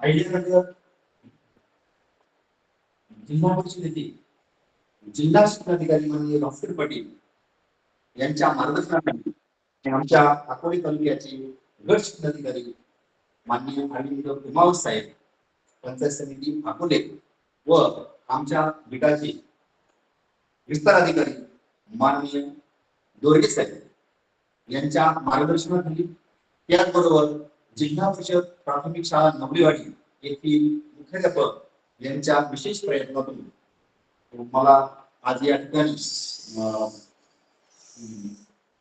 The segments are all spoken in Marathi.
आयडिया जिल्हा परिषद येथे जिल्हा शिक्षणाधिकारी माननीय डॉक्टर पाटील यांच्या मार्गदर्शनाखाली आमच्या अकोले तालुक्याचे गट शिक्षणाधिकारी माननीय अरविंद कुमावत साहेब, पंचायत समिती अकोले व आमच्या गटाचे विस्तार अधिकारी माननीय दोरगे साहेब यांच्या मार्गदर्शनाखाली, त्याचबरोबर जिल्हा परिषद प्राथमिक शाळा नवलीवाडी येथील मुख्याध्यापक यांच्या विशेष प्रयत्नातून मला आज या ठिकाणी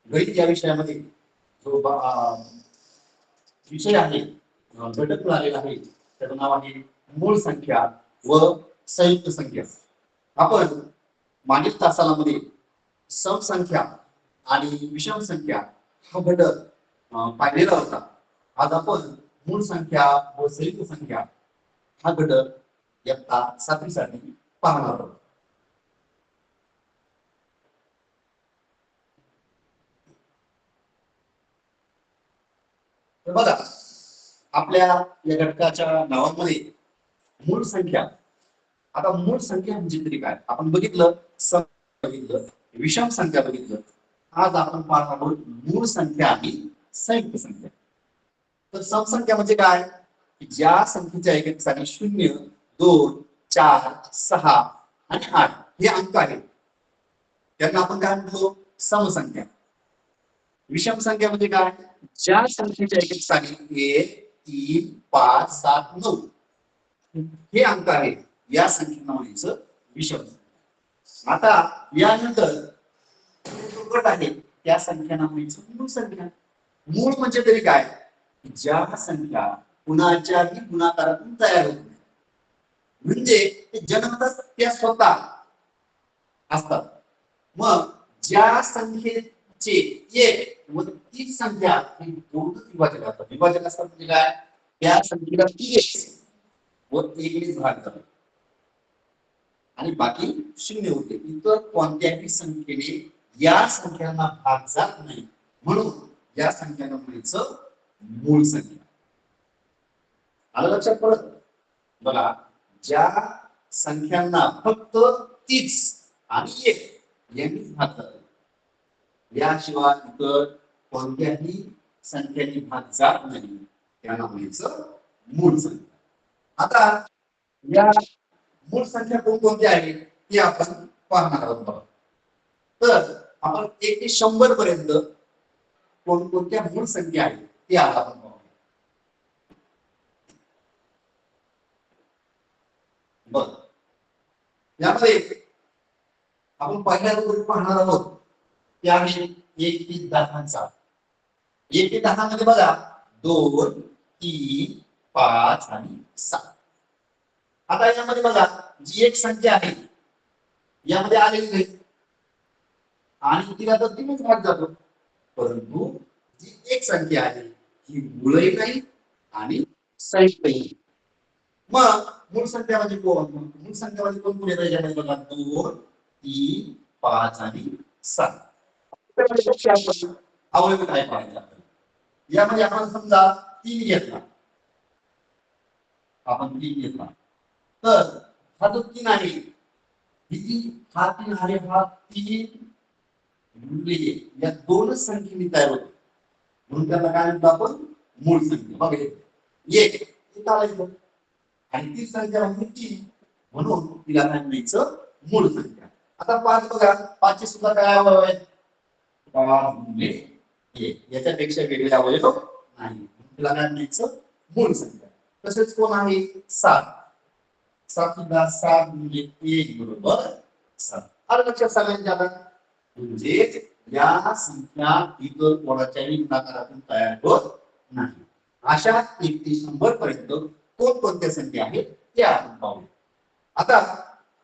गणित या विषयामध्ये जो विषय आहे घटक मिळालेला आहे त्याचं नाव आहे मूळ संख्या व संयुक्त संख्या. आपण मागील तासामध्ये सम संख्या आणि विषम संख्या हा घटक पाहिलेला होता. आज आपण मूळ संख्या व संयुक्त संख्या हा घटक इयत्ता 7वी साठी पाहणार आहोत. तर बघा, आपल्या या घटकाच्या नावामध्ये मूळ संख्या. आता मूळ संख्या म्हणजे तरी काय आपण बघितलं, सम बघितलं, विषम संख्या बघितलं. आज आपण पाहणार आहोत मूळ संख्या आणि संयुक्त संख्या. तर सम संख्या म्हणजे काय, ज्या संख्येच्या एकक स्थानी 0, 2, 4, 6 आणि 8 हे अंक आहेत त्यांना आपण काय म्हणतो, समसंख्या. विषम संख्या म्हणजे काय, ज्या संख्येच्या एकक स्थानी 1, 3, 5, 7, 9 हे अंक आहेत या संख्येला म्हणायचं विषम. आता यानंतर गट आहे त्या संख्यांना म्हणायचं मूळ संख्या. मूळ म्हणजे तरी काय, ज्या संख्या कुणाच्याही गुणाकारातून तयार होत नाही, म्हणजे ते जन्मतःच त्या स्वतः असतात. मग ज्या संख्येचे एक व ती संख्या ही दोनच विभाजक असतात. विभाजक असतात म्हणजे काय, त्या संख्येला 3 व 1 भाग करतात आणि बाकी 0 होते. इतर कोणत्याही संख्येने या संख्यांना भाग जात नाही, म्हणून या संख्यांना म्हणायचं मूळ संख्या. आलं लक्षात? परत बघा, ज्या संख्यांना फक्त 30 आणि 1 यांनीच भाग जातो, याशिवाय इतर कोणत्याही संख्येने भाग जात नाही, त्यांना म्हणायचं मूळ संख्या. आता या मूळ संख्या कोणत्या आहेत ते आपण पाहणार आहोत. तर आपण 1 ते 100 पर्यंत कोणत्या मूळ संख्या आहेत ते आता आपण पाहूया. बघ, यामध्ये आपण पहिल्या रूपात पाहणार आहोत त्या आहे 1 ते 10. 1 ते 10 मध्ये बघा 2, 3, 5 आणि 7. आता यामध्ये बघा जी एक संख्या आहे यामध्ये आलेली नाही आणि तिला तर 3च भाग जातो, परंतु जी एक संख्या आहे ही मूळही नाही आणि संयुक्तही. मग मूळ संख्या म्हणजे कोण, मूळ संख्या म्हणजे कोण पुढे याच्यामध्ये बघा 2, 3, 5 आणि 7. अवयव काय पाहिजे यामध्ये आपण समजा 3 घेतला, आपण 3 घेतला तर हा जो 3 आहे हा 3 आहे, हा 3 गुणिले या दोनच संख्येने तयार होतो, म्हणून त्याला काय म्हणतो आपण मूळ संख्या. बघा 1 इथं आणि ती संख्या म्हणजे 3 म्हणून तिला काय म्हणायचं मूळ संख्या. आता 5 बघा, 5 चे सुद्धा काय अवयव आहेत, 5 गुणिले 1 याच्यापेक्षा वेगळे अवयव नाही, तिला काय म्हणायचं मूळ संख्या. तसेच कोण आहे 7. 7 सुद्धा 7 गुणिले 1 बरोबर 7. आलं लक्षात सगळ्यांच्या? म्हणजे या संख्या इतर कोणाच्याही गुणाकारातून तयार होत नाही. अशा 1 ते 100 पर्यंत कोणत्या संख्या आहेत त्या आपण पाहू. आता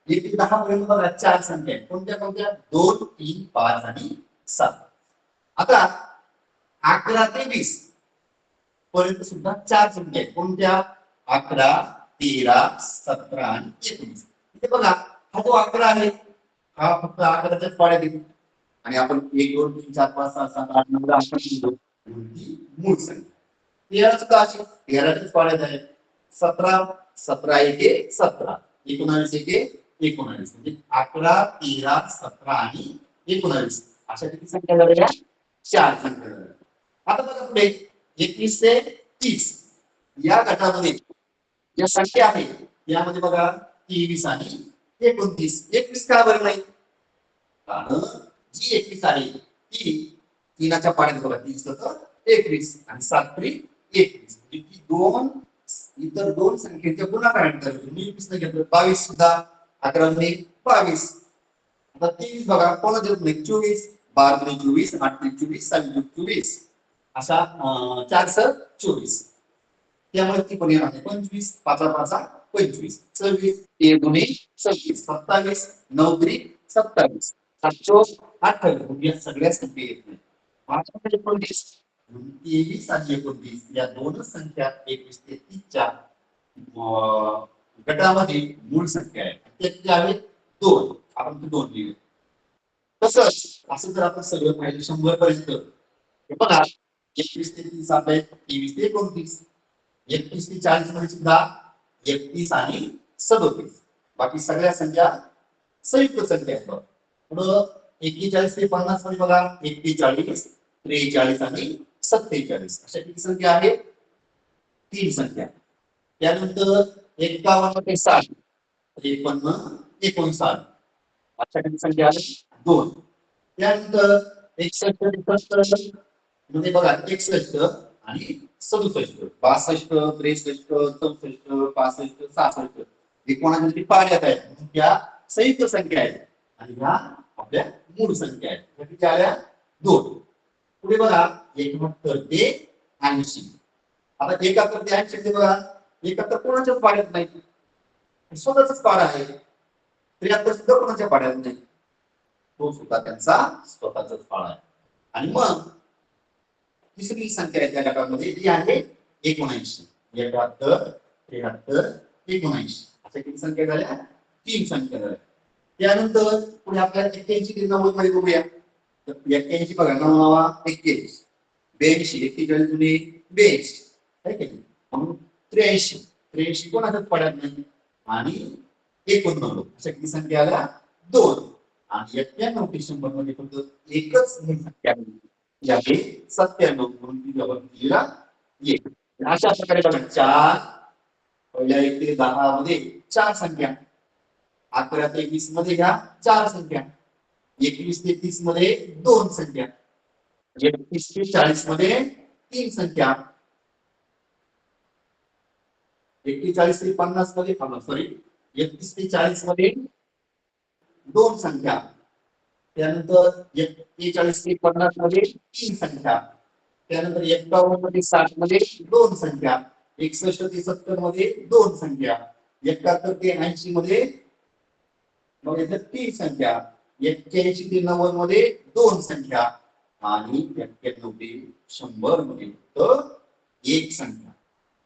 1 ते 10 पर्यंत बघा 4 संख्या आहेत. कोणत्या 2, 3, 5 आणि 7. आता 11 ते 20 पर्यंत सुद्धा 4 संख्या आहेत. कोणत्या 11, 13, 17 आणि 19. इथे बघा हा जो 11 आहे हा फक्त 11च्याच पाड्यात येतो आणि आपण 1, 2, 3, 4, 5, 6, 7, 8, 9, 10 मूळ संख्या. 13 सुद्धा अशी 13च्याच पाड्यात आहे. 17 17 एके 17 19 एके 19 म्हणजे 11 13 17 आणि 19 अशा किती संख्या झाल्या 4 संख्या झाल्या. आता बघा पुढे 21 ते 30 या गटामध्ये ज्या संख्या आहेत यामध्ये बघा 23 आणि 29 21 का बरं नाही कारण जी 21 आहे ती तीनाच्या पाड्यात बघा 30 तर 21 आणि 7 3 21 म्हणजे दोन इतर दोन संख्येच्या गुणाकाराने मी 21 ने घेतलं 22 सुद्धा 11 ने 22 आता 23 बघा कोणा देत नाही 24 12 ने 24 8 ने 24 7 ने 24 असा 4 सर 24 त्यामुळे ती पण येणार 25 5 5 25 26 1 2 26 27 9 3 27 7 4 28 या सगळ्या संख्या येत नाही 5 29 23 आणि 29 या दोनच संख्या 21 ते 30 च्या गटामध्ये मूळ संख्या आहे त्याचे आहेत 2 आपण ते 2 लिहिले तसंच असं जर आपण सगळं पाहिलं 100 पर्यंत हे बघा 21 ते 30 आहे 23 ते 29 31 ते 40 मध्ये सुद्धा 31 आणि 37 बाकी सगळ्या संख्या संयुक्त संख्या आहेत पुढं 41 ते 50 मध्ये बघा 41 43 आणि 47 अशा किती संख्या आहेत 3 संख्या त्यानंतर 51 ते 60 53 59 अशा किती संख्या आहेत 2 त्यानंतर 61 ते 70 मध्ये बघा 61 आणि 67 62 63 64 65 66 हे कोणाच्या पाड्यात आहेत त्या संयुक्त संख्या आहेत आणि ह्या आपल्या मूळ संख्या आहेत ह्या किती आल्या 2 पुढे बघा 71 ते 80 आता 71 ते 80 मध्ये बघा 71 कोणाच्याच पाड्यात नाही स्वतःच पाडा आहे 73 सुद्धा कोणाच्या पाड्यात नाही तो सुद्धा त्यांचा स्वतःचाच पाडा आहे आणि मग तिसरी संख्या आहे त्या गटामध्ये ती आहे 79 71 73 79 अशा किती संख्या झाल्या 3 संख्या झाल्या त्यानंतर पुढे आपल्याला 81 ते 90 मध्ये बघूया 81 बघा 9 81 82 41 जुने 82 आहे की म्हणून 83 83 कोणाच्याच पाड्यात नाही आणि 89 अशा किती संख्या आल्या 2 आणि 91 ते 100 मध्ये फक्त एकच संख्या आहे 97 म्हणून ती जवळ येईल अशा प्रकारे बघा 4 पहिल्या 1 ते 10 मध्ये 4 संख्या 11 ते 20 मध्ये घ्या 4 संख्या 21 ते 30 मध्ये 2 संख्या 31 ते 40 मध्ये 3 संख्या 41 ते 50 मध्ये सॉरी 31 ते 40 मध्ये 2 संख्या त्यानंतर 41 ते 50 मध्ये 3 संख्या त्यानंतर 51 मध्ये 60 मध्ये 2 संख्या 61 ते 70 मध्ये 2 संख्या 71 ते 80 मध्ये मग इथे 3 संख्या 81 ते 90 मध्ये 2 संख्या आणि 91 ते 100 मध्ये फक्त 1 संख्या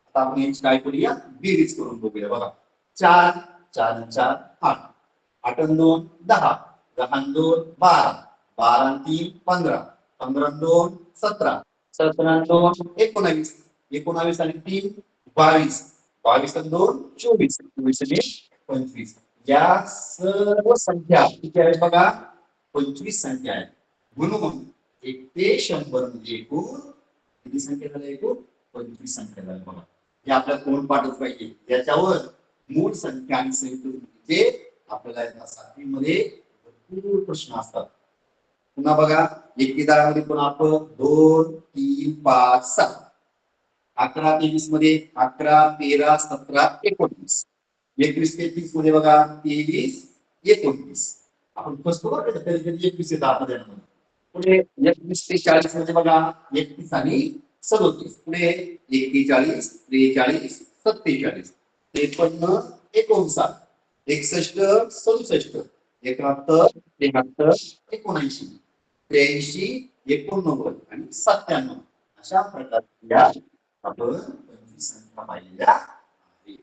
आता आपण याची काय करूया बेरीज करून बघूया बघा 4 4 4 8 8 2 10 10 2 12 12 3 15 15 2 17 17 2 19 19 आणि 3 22 22 आणि 2 24 24 आणि 25 या सर्व संख्या किती आहेत बघा 25 संख्या आहेत म्हणून 1 ते 100 मध्ये एकूण किती संख्या झाल्या एकूण 25 संख्या झाल्या बघा हे आपल्याला कोण पाठवत पाहिजे याच्यावर मूळ संख्या आणि संयुक्त संख्येचे आपल्याला सातवीमध्ये भरपूर प्रश्न असतात पुन्हा बघा एकविधामध्ये पण आपण 2 3 5 7 11 ते 20 मध्ये 11 13 17 19 21 ते 30 मध्ये बघा 23 29 आपण फसतो बघा कधी कधी 21 येतात आपल्याला पुढे 21 ते 40 मध्ये बघा 31 आणि 37 पुढे 41 43 47 53 59 61 67 71 73 79 83 89 आणि 97 अशा प्रकारच्या आपण 25 संख्या पाहिलेल्या आहेत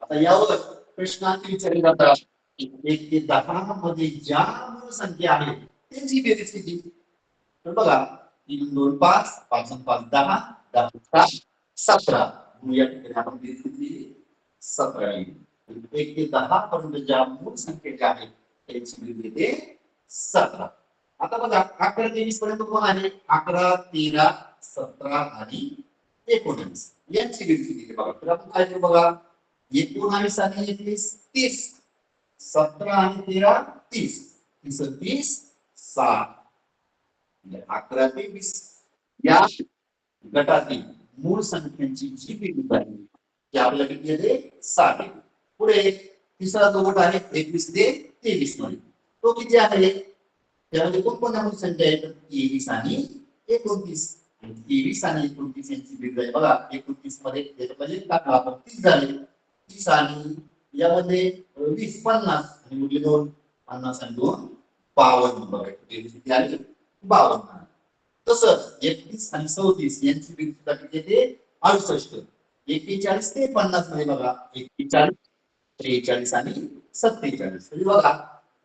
आता यावर प्रश्नांची विचारले जातात 1 ते 10 मध्ये ज्या मूळ संख्या आहेत त्यांची बेरीज किती तर बघा 3 2 5 5 5 10 10 17 या ठिकाणी आपण बेरीज किती 17 येईल. 1 ते 10 पर्यंत ज्या मूळ संख्या ज्या आहेत त्यांची बेरीज येते 17. आता बघा 11 ते 20 पर्यंत कोण आहे? 11, 13, 17 आणि 19 यांची बेरीज किती बघा. तर आपण काय करू बघा, 19 आणि 21 30, 17 आणि 13 30, 30 60. 11 ते 20 या गटातील मूळ संख्यांची जी बेरीज आहे ती आपल्याला किती येते 60 येते. पुढे तिसरा जो गट आहे 21 ते 23 मध्ये तो किती आहे? त्यामध्ये कोणकोणत्या मूळ संख्या आहेत? 23 आणि 29. 23 आणि 29 यांची बेरीज आहे बघा. 29 मध्ये त्याच्यामध्ये टाकला आपण 30 झाले. 30 आणि यामध्ये 20 50 आणि उरले 2 50 आणि 2 52 बघा. बेरीज किती आली? 52. तसंच 31 आणि 34 यांची बेरीज किती येते? 68. 41 ते 50 मध्ये बघा 41, 43 आणि 47. म्हणजे बघा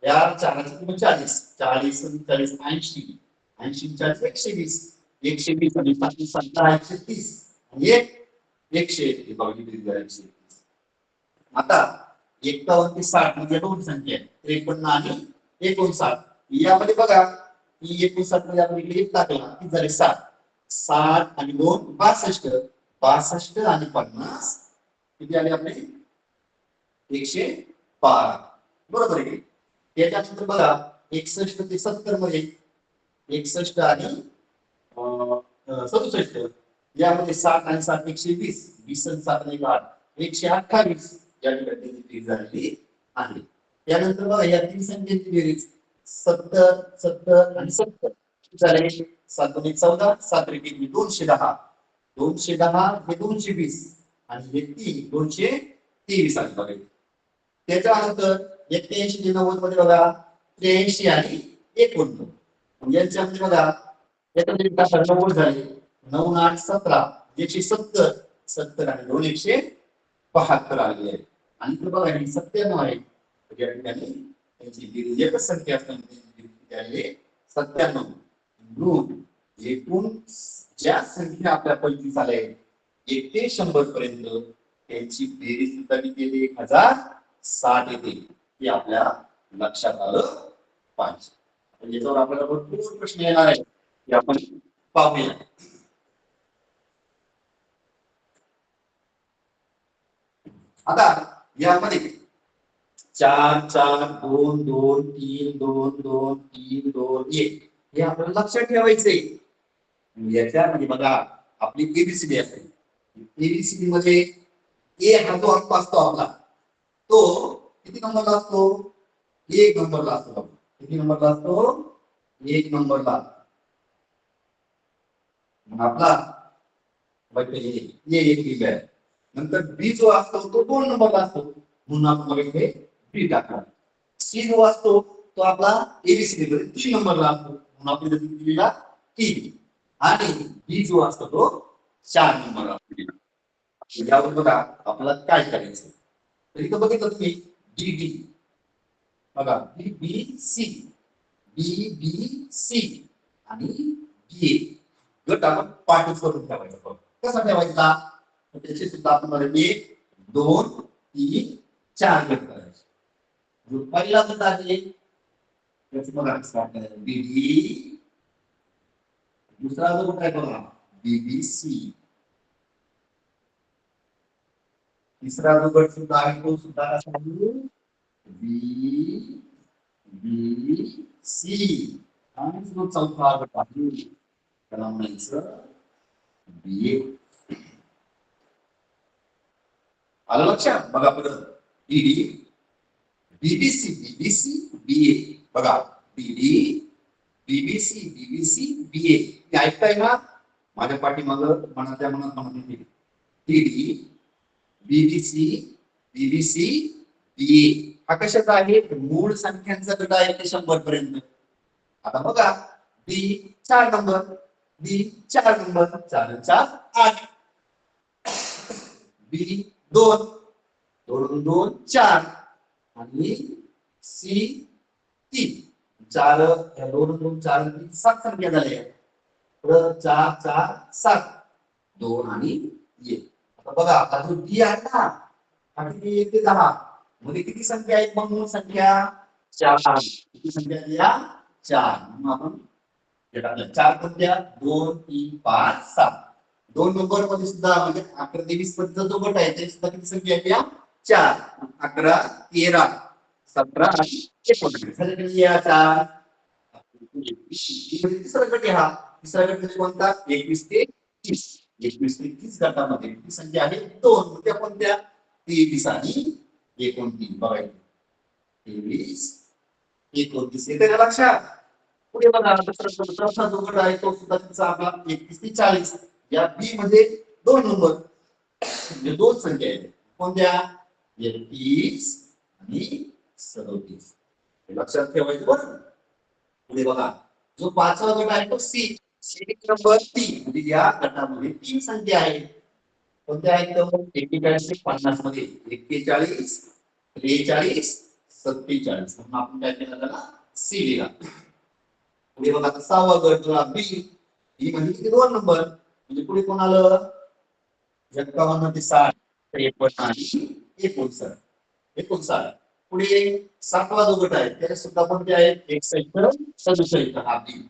या चाराची किंमत 40, 40 आणि 40 80, 80 40 120, 120 आणि 17 130 आणि 101 बघा किती बेरीज आहे 130. आता 51 ते 60 म्हणजे दोन संख्या आहेत 53 आणि 59. यामध्ये बघा ही 59 मध्ये आपण इकडे 1 टाकला की झाले 60, 60 आणि 2 62, 62 आणि 50 किती आले आपले 112. बरोबर आहे. त्याच्यानंतर बघा 61 ते 70 मध्ये 61 आणि 67 यामध्ये 60 आणि 7 120, 20 आणि 7 आणि 8 128 या ठिकाणी बेरीज झालेली आहे. त्यानंतर बघा या तीन संख्यांची बेरीज 70, 70 आणि 70 झाले 7 आणि 14, 7 आणि 210, 210 हे 220 आणि हे 3 223 आले बघा. त्याच्यानंतर 81 ते 90 मध्ये बघा 83 आणि 89 यांच्यामध्ये बघा याच्यामध्ये 90 झाले 9 8 17 170, 70 आणि 2 172 आलेले आहे. आणि इकडे बघा ही 97 आहे या ठिकाणी त्यांची बेरीज एकच संख्या असताना 97 म्हणून एकूण ज्या संख्या आपल्या पैकी झाल्या 1 ते 100 पर्यंत त्यांची बेरीज सुद्धा किती येते 1060 येते. हे आपल्या लक्षात आलं पाहिजे. याच्यावर आपल्याला भरपूर प्रश्न येणार आहे ते आपण पाहूया. आता यामध्ये 4 4 2 2 3 2 2 3 2 1 हे आपल्याला लक्षात ठेवायचंय. याच्यामध्ये बघा आपली एबीसीडी असते. एबीसीडी मध्ये ए हा जो अंक असतो आपला तो किती नंबरला असतो? 1 नंबरला असतो. किती नंबरला असतो? 1 नंबरला. आपला ये एक लिहिलं आहे. नंतर बी जो असतो तो 2 नंबरला असतो म्हणून आपण बघितले बी टाकला. सी जो असतो तो आपला एबीसीडी मध्ये 3 नंबरला असतो म्हणून आपण दिलेला 3 आणि बी जो असतो तो 4 नंबरला असतो. यावर बघा आपल्याला काय करायचं. तर इथं बघितलं तुम्ही डी डी बघा बी बी सी, बी बी सी आणि बी गट आपण पाठच करून ठेवायचा. कसा ठेवायचा? त्याचे सुद्धा आपण 1 2 3 4 गट करायचे. जो पहिला गट आहे त्याचं बघा स्टार्ट करायचं बीडी. दुसरा जो गट आहे बघा बीबीसी. तिसरा जो गट सुद्धा आहे तो सुद्धा कसा आहे बी बी सी. आणि जो चौथा गट आहे त्याला म्हणायचं बी. आलं लक्षात? बघा परत बीडी बीबीसी बीबीसी बीए बघा बीडी बीबीसी बीबीसी बीए. ते ऐकताय ना माझ्या पाठीमागं मनातल्या मनात म्हणत बीडी बीबीसी बीबीसी बीए. हा कशाचा आहे? मूळ संख्यांचा गट आहे ते 100 पर्यंत. आता बघा बी 4 नंबर, बी 4 नंबर 4 4 8, बी 2 2 2 4 आणि सी 3 4 2 2 4 3 7 संख्या झाल्या. तर 4 4 7 2 आणि 1 आता बघा हा जो डी आहे ना, हा किती 1 ते 10 मध्ये किती संख्या आहेत मग मूळ संख्या? 4. किती संख्या आहेत या? 4. म्हणून आपण हे टाकलं 4 कोणत्या? 2 3 5 7. दोन नंबर मध्ये सुद्धा म्हणजे 11 ते 20 पर्यंत जो गट आहे ते सुद्धा किती संख्या आहेत या? 4. 11 13 17 आणि 19 झाले किती या 4? तिसरा गट आहे हा. तिसरा गट म्हणजे कोणता? 21 ते 30. 21 ते 30 गटामध्ये किती संख्या आहे? 2. त्या कोणत्या? 23 आणि 29. बघा 23 29 येते का लक्षात? पुढे बघा चौथा जो गट आहे तो सुद्धा तिचा आपला 31 ते 40. या बी मध्ये 2 नंबर म्हणजे 2 संख्या आहेत. कोणत्या? 31 आणि 37. हे लक्षात ठेवायचं बरं. पुढे बघा जो पाचवा गट आहे तो सी. सी नंबर 3 म्हणजे या गटामध्ये 3 संख्या आहेत. कोणत्या आहेत? 41 ते 50 मध्ये 41 43 47. म्हणून आपण काय केलं त्याला सी लिहिला. पुढे बघा सहावा गट जो बी. बी म्हणजे किती 2 नंबर म्हणजे पुढे कोण आलं? 51 ते 60 53 आणि 59. 59. पुढे सातवा जो गट आहे त्याला सुद्धा कोणते आहेत? 61 67. हा बी.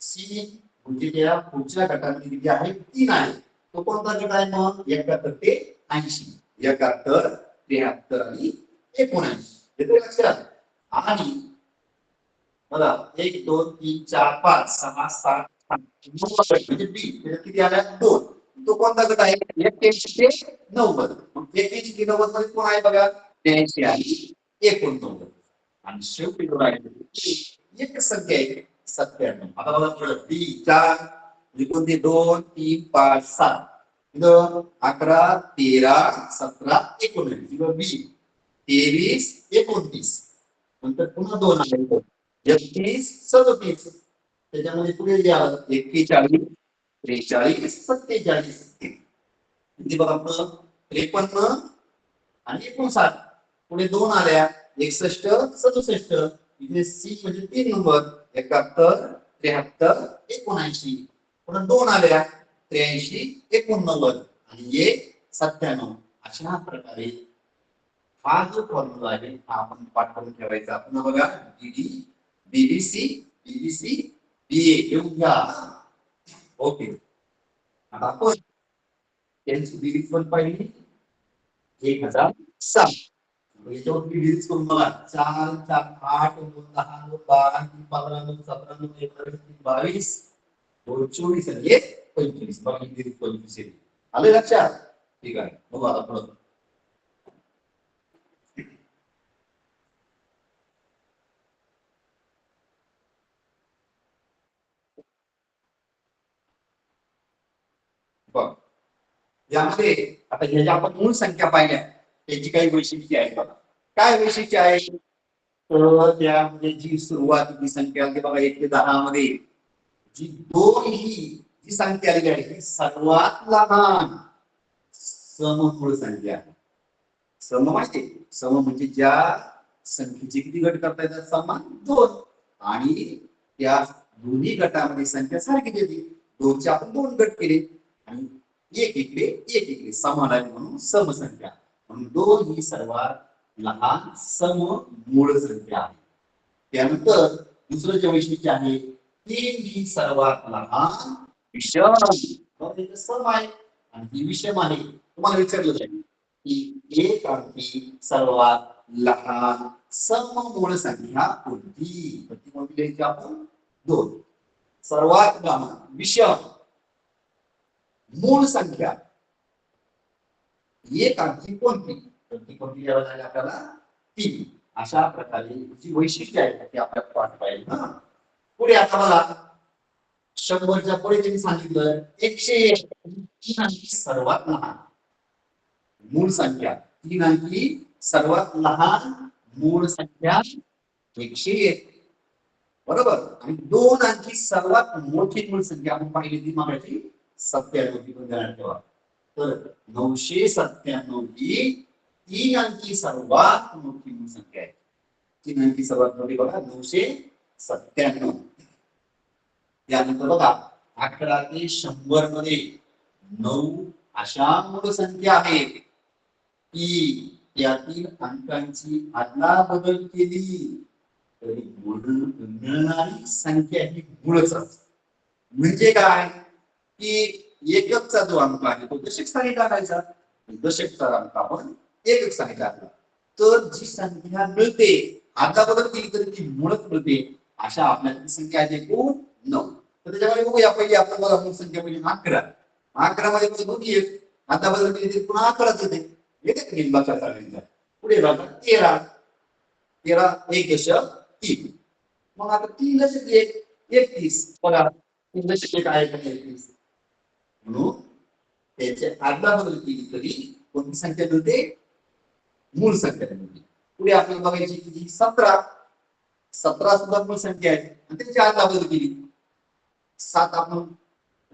सी म्हणजे त्या पुढच्या गटामध्ये किती आहे? 3 आहे. तो कोणता गट आहे मग? 71 ते 80. 71 73 आणि 79. येते लक्षात? आणि बघा 1 2 3 4 5 6 7 8 9 म्हणजे बी म्हणजे किती आल्या? 2. तो कोणता गट आहे? 81 ते 90. मग 81 ते 90 मध्ये कोण आहे बघा? 83 आणि 89. आणि शेवटी जो आहे एक संख्या आहे 97. आता बघा पुढे बी 4 म्हणजे कोणती? 2 3 5 7. इथं 11 13 17 19. किंवा बी 23 29. नंतर पुन्हा 2 आहे 31 37. त्याच्यामध्ये पुढे जे आलं 41 43 47. किती बघा पुढं 53 आणि 59. पुढे 2 आल्या 61 67. इथे सी म्हणजे 3 नंबर 71 73 79. पुन्हा 2 आल्या 83 89 आणि 1 97. अशा प्रकारे हा जो फॉर्म्युला आहे हा आपण पाठ करून ठेवायचा. पुन्हा बघा डीडी बीबीसी बीबीसी बीए घेऊन घ्या. ओके. आता आपण त्यांची बेरीज पण पाहिली 1007. याच्यावरती बेरीज करून बघा 4 4 8 9 10 9 12 15 9 17 9 19 22 2 24 आणि 1 25. बघा ही बेरीज 25 आहे. आलं लक्षात? ठीक आहे. बघा आता पुढे बघ यामध्ये आता हे ज्या आपण मूळ संख्या पाहिल्या त्याची काही वैशिष्ट्ये आहेत बघा. काय वैशिष्ट्य आहे? तर त्यामध्ये जी सुरुवातीची संख्या आहे बघा 1 ते 10 मध्ये जी 2 ही जी संख्या आलेली आहे ती सर्वात लहान सममूळ संख्या आहे. सम माहिती सम म्हणजे ज्या संख्येचे किती गट करता येतात? समान 2. आणि त्या दोन्ही गटामध्ये संख्या सारखी येते. 2 चे आपण 2 गट केले आणि एक इकडे समान आहे म्हणून समसंख्या. म्हणून 2 ही सर्वात लहान सममूळ संख्या आहे. त्यानंतर दुसरं जे वैशिष्ट्य आहे 3 ही सर्वात लहान विषम. सम आहे आणि ही विषम आहे. तुम्हाला विचारलं जाईल की एक अंकी सर्वात लहान सममूळ संख्या कोणती? ती कोणती घ्यायची आपण? 2. सर्वात लहान विषम मूळ संख्या एक अंकी कोणती? तर ती कोणती घ्यावी लागेल आपल्याला? 3. अशा प्रकारे जी वैशिष्ट्ये आहेत ती आपल्याला पाठ पाहिजे. पुढे आता बघा 100च्या पुढे त्यांनी सांगितलं 101 तीन अंकी सर्वात लहान मूळ संख्या. 3 अंकी सर्वात लहान मूळ संख्या 101. बरोबर. आणि 2 अंकी सर्वात मोठी मूळ संख्या आपण पाहिली ती मागायची 97 ती पण ध्यानात ठेवा. तर 997 ही 3 अंकी सर्वात मोठी मूळ संख्या आहे. 3 अंकी सर्वात मोठी बघा 997. त्यानंतर बघा 11 ते 100 मध्ये 9 अशा मूळ संख्या आहेत की त्यातील अंकांची अदलाबदल केली तरी मिळणारी संख्या ही मूळच असते. म्हणजे काय की एककचा जो अंक आहे तो दशक स्थानी टाकायचा, दशकचा अंक आपण एकक स्थानी टाकला तर जी संख्या मिळते अदलाबदल केली तरी ती मूळच मिळते. अशा आपल्याला संख्या आहे एकूण 9. तर त्याच्यामध्ये बघूया पहिली आपण बघा मूळ संख्या म्हणजे 11. 11 मध्ये दोन्ही एक अदलाबदल केली तरी पुन्हा 11च येते. येते की लक्षात आलं. पुढे जातात 13. 13 1 दशक 3. मग आता 3 दशक 1 31 बघा 3 दशक 1 आहे का 31 म्हणून त्याचे अदलाबदल केली तरी कोणती संख्या मिळते मूळ संख्या मिळते. पुढे आपल्याला बघायची की 17. 17 सुद्धा मूळ संख्या आहे आणि त्याची अदलाबदल केली. 7 आपण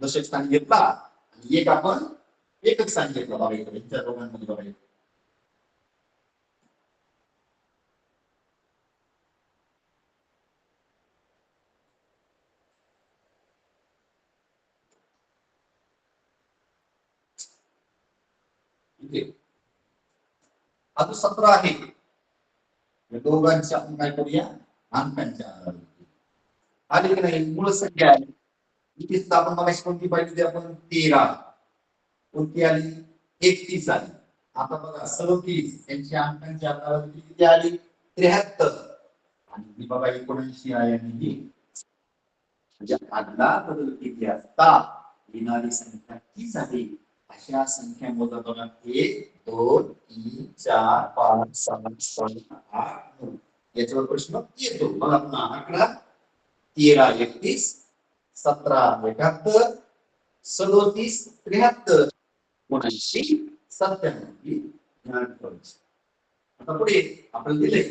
दशक स्थानी घेतला आणि 1 आपण एकक स्थानी घेतला. बघायचं त्या दोघांमध्ये बघायचं हा जो 17 आहे दोघांची आपण काय करूया अंकांच्या आधारे आली की नाही मूळ संख्या आहे. इथे सुद्धा आपण बघायची कोणती पाहिजे आपण 13 कोणती आली 31 आली. आता बघा 37 यांच्या अंकांच्या आधारे किती आली 73 आणि ही बघा 79 आहे आणि ही म्हणजे आदला बदल केली असता येणारी संख्या तीच आहे. अशा संख्या मोजा बघा 1 2 3 4 5 6 7 8 9 याच्यावर प्रश्न येतो. बघा पुन्हा 11 13 31 17 71 37 73 79 97. आता पुढे आपल्याला दिले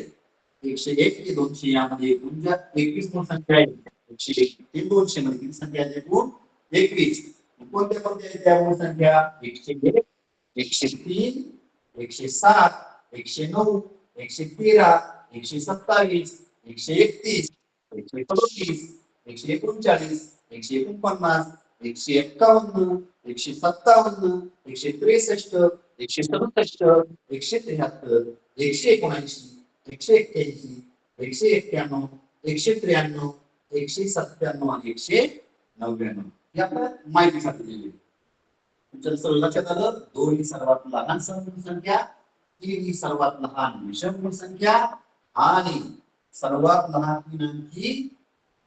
101 ते 200 यामध्ये एकूण ज्या 21 मूळ संख्या आहेत 101 ते 200 मध्ये किती संख्या आहेत एकूण 21. कोणत्या कोणत्या आहेत त्या मूळ संख्या 101 103 107 109 113 127 131 137 139 149 151 157 163 167 173 179 181 191 193 197 आणि 199 हे आपल्या माहितीसाठी दिले. तुमच्या सर्व लक्षात आलं 2 ही सर्वात लहान समूह संख्या 3 ही सर्वात लहान विषम संख्या आणि सर्वात लहान 3 अंकी